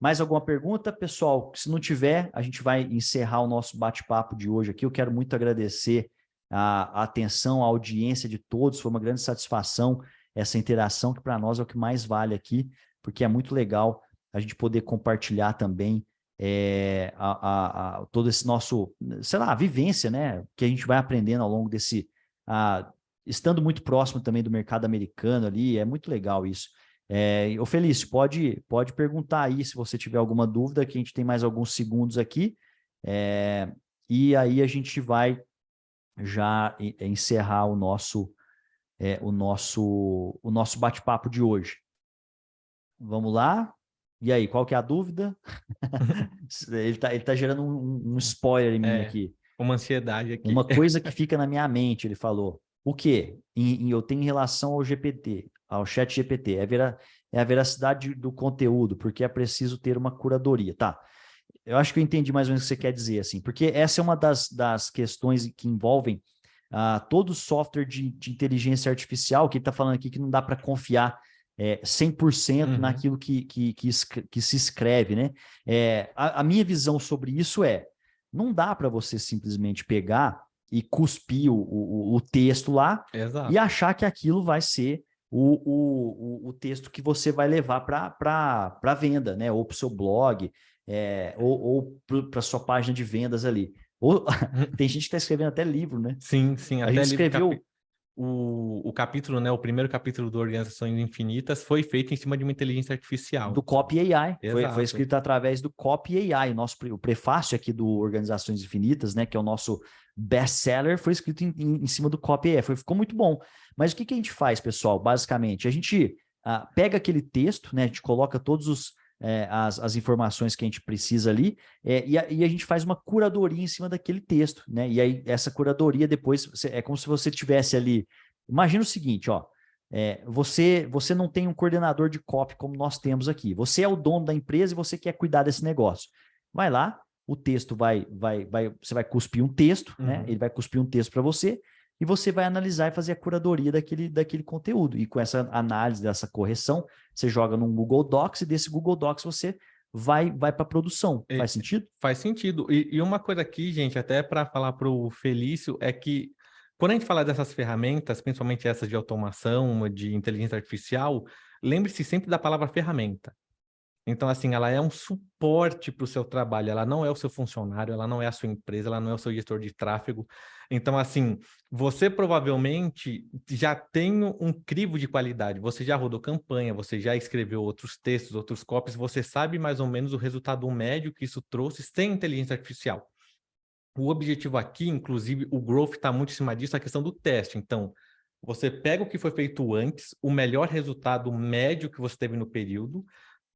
Mais alguma pergunta, pessoal? Se não tiver, a gente vai encerrar o nosso bate-papo de hoje aqui. Eu quero muito agradecer a atenção, a audiência de todos. Foi uma grande satisfação essa interação, que para nós é o que mais vale aqui, porque é muito legal a gente poder compartilhar também todo esse nosso, sei lá, a vivência, né? Que a gente vai aprendendo ao longo desse... estando muito próximo também do mercado americano ali, é muito legal isso. Ô Felício, pode perguntar aí se você tiver alguma dúvida, que a gente tem mais alguns segundos aqui, e aí a gente vai já encerrar o nosso bate-papo de hoje. Vamos lá? E aí, qual que é a dúvida? Ele tá gerando um spoiler em mim aqui. Uma ansiedade aqui. Uma coisa que fica na minha mente, ele falou. O quê? Eu tenho em relação ao GPT, ao chat GPT. É a veracidade do conteúdo, porque é preciso ter uma curadoria. Tá. Eu acho que eu entendi mais ou menos o que você quer dizer, assim, porque essa é uma das questões que envolvem todo o software de inteligência artificial, que ele está falando aqui que não dá para confiar 100% naquilo que se escreve, né? A minha visão sobre isso não dá para você simplesmente pegar e cuspir o texto lá. Exato. E achar que aquilo vai ser o texto que você vai levar para venda, né? Ou para o seu blog, ou para a sua página de vendas ali. Tem gente que está escrevendo até livro, né? Sim, a gente escreveu... O capítulo, né? O primeiro capítulo do Organizações Infinitas foi feito em cima de uma inteligência artificial. Do Copy AI. Foi escrito através do Copy AI. O prefácio aqui do Organizações Infinitas, né? Que é o nosso best-seller, foi escrito em cima do Copy AI. Ficou muito bom. Mas o que a gente faz, pessoal? Basicamente, a gente pega aquele texto, né? A gente coloca todos as informações que a gente precisa ali, e a gente faz uma curadoria em cima daquele texto, né? E aí essa curadoria depois é como se você tivesse ali. Imagina o seguinte, ó. Você não tem um coordenador de copy como nós temos aqui. Você é o dono da empresa e você quer cuidar desse negócio. Vai lá, o texto você vai cuspir um texto, né? Ele vai cuspir um texto para você, e você vai analisar e fazer a curadoria daquele conteúdo. E com essa análise, dessa correção, você joga num Google Docs, e desse Google Docs você vai para a produção. Faz sentido? Faz sentido. E uma coisa aqui, gente, até para falar para o Felício, é que quando a gente fala dessas ferramentas, principalmente essas de automação, de inteligência artificial, lembre-se sempre da palavra ferramenta. Então, assim, ela é um suporte para o seu trabalho, ela não é o seu funcionário, ela não é a sua empresa, ela não é o seu gestor de tráfego. Então, assim, você provavelmente já tem um crivo de qualidade, você já rodou campanha, você já escreveu outros textos, outros copies, você sabe mais ou menos o resultado médio que isso trouxe sem inteligência artificial. O objetivo aqui, inclusive, o Growth está muito em cima disso, a questão do teste. Então, você pega o que foi feito antes, o melhor resultado médio que você teve no período,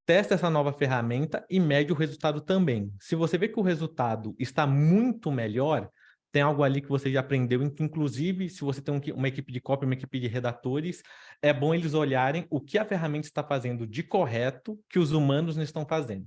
testa essa nova ferramenta e mede o resultado também. Se você vê que o resultado está muito melhor, tem algo ali que você já aprendeu, em que, inclusive, se você tem uma equipe de copy, uma equipe de redatores, é bom eles olharem o que a ferramenta está fazendo de correto que os humanos não estão fazendo.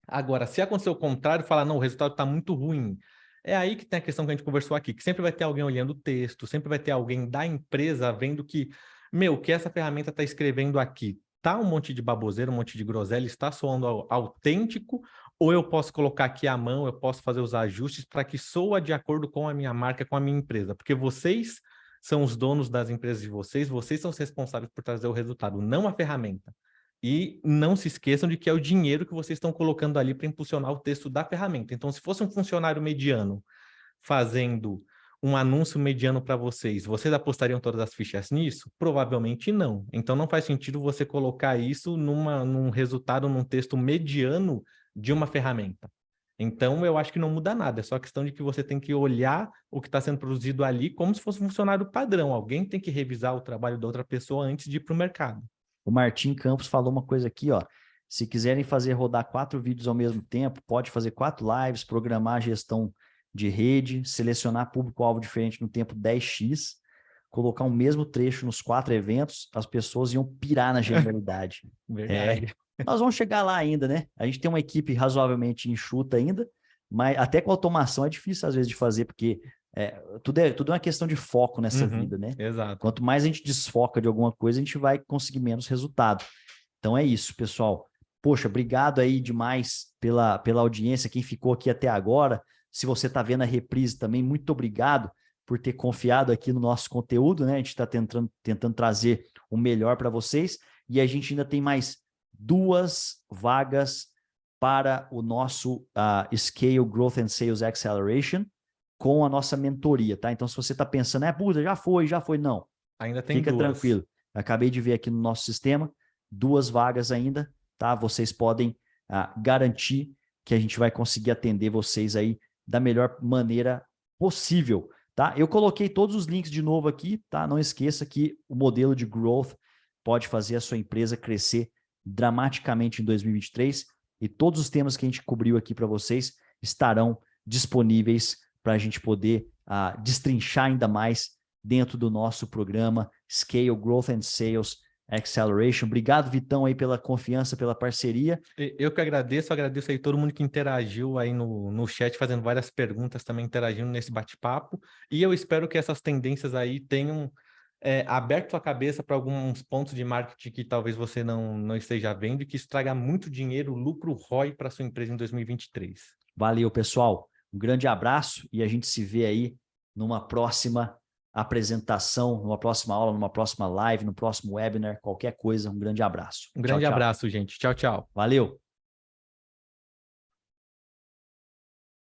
Agora, se acontecer o contrário, falar, não, o resultado está muito ruim, é aí que tem a questão que a gente conversou aqui, que sempre vai ter alguém olhando o texto, sempre vai ter alguém da empresa vendo que, o que essa ferramenta está escrevendo aqui tá um monte de baboseira, um monte de groselha, está soando autêntico, ou eu posso colocar aqui à mão, eu posso fazer os ajustes para que soa de acordo com a minha marca, com a minha empresa, porque vocês são os donos das empresas de vocês são os responsáveis por trazer o resultado, não a ferramenta. E não se esqueçam de que é o dinheiro que vocês estão colocando ali para impulsionar o texto da ferramenta. Então, se fosse um funcionário mediano fazendo um anúncio mediano para vocês apostariam todas as fichas nisso? Provavelmente não. Então, não faz sentido você colocar isso num resultado, num texto mediano de uma ferramenta. Então, eu acho que não muda nada. É só questão de que você tem que olhar o que está sendo produzido ali como se fosse um funcionário padrão. Alguém tem que revisar o trabalho da outra pessoa antes de ir para o mercado. O Martim Campos falou uma coisa aqui, ó. Se quiserem fazer rodar 4 vídeos ao mesmo tempo, pode fazer 4 lives, programar a gestão de rede, selecionar público-alvo diferente no tempo 10x, colocar um mesmo trecho nos 4 eventos, as pessoas iam pirar na genialidade. Verdade. Nós vamos chegar lá ainda, né? A gente tem uma equipe razoavelmente enxuta ainda, mas até com automação é difícil às vezes de fazer, porque tudo é uma questão de foco nessa vida, né? Exato. Quanto mais a gente desfoca de alguma coisa, a gente vai conseguir menos resultado. Então é isso, pessoal. Poxa, obrigado aí demais pela audiência, quem ficou aqui até agora. Se você está vendo a reprise também, muito obrigado por ter confiado aqui no nosso conteúdo, né? A gente está tentando trazer o melhor para vocês. E a gente ainda tem mais 2 vagas para o nosso Scale Growth and Sales Acceleration com a nossa mentoria, tá? Então, se você está pensando, puta, já foi. Não. Ainda tem Fica 2. tranquilo. Acabei de ver aqui no nosso sistema, 2 vagas ainda, tá? Vocês podem garantir que a gente vai conseguir atender vocês aí da melhor maneira possível, tá? Eu coloquei todos os links de novo aqui, tá? Não esqueça que o modelo de growth pode fazer a sua empresa crescer dramaticamente em 2023 e todos os temas que a gente cobriu aqui para vocês estarão disponíveis para a gente poder destrinchar ainda mais dentro do nosso programa Scale Growth and Sales Acceleration. Obrigado, Vitão, aí pela confiança, pela parceria. Eu que agradeço aí todo mundo que interagiu aí no chat, fazendo várias perguntas, também interagindo nesse bate-papo. E eu espero que essas tendências aí tenham aberto a cabeça para alguns pontos de marketing que talvez você não esteja vendo e que isso traga muito dinheiro, lucro ROI para sua empresa em 2023. Valeu, pessoal. Um grande abraço e a gente se vê aí numa próxima apresentação, numa próxima aula, numa próxima live, no próximo webinar, qualquer coisa. Um grande abraço. Um grande abraço, gente. Tchau, tchau. Valeu.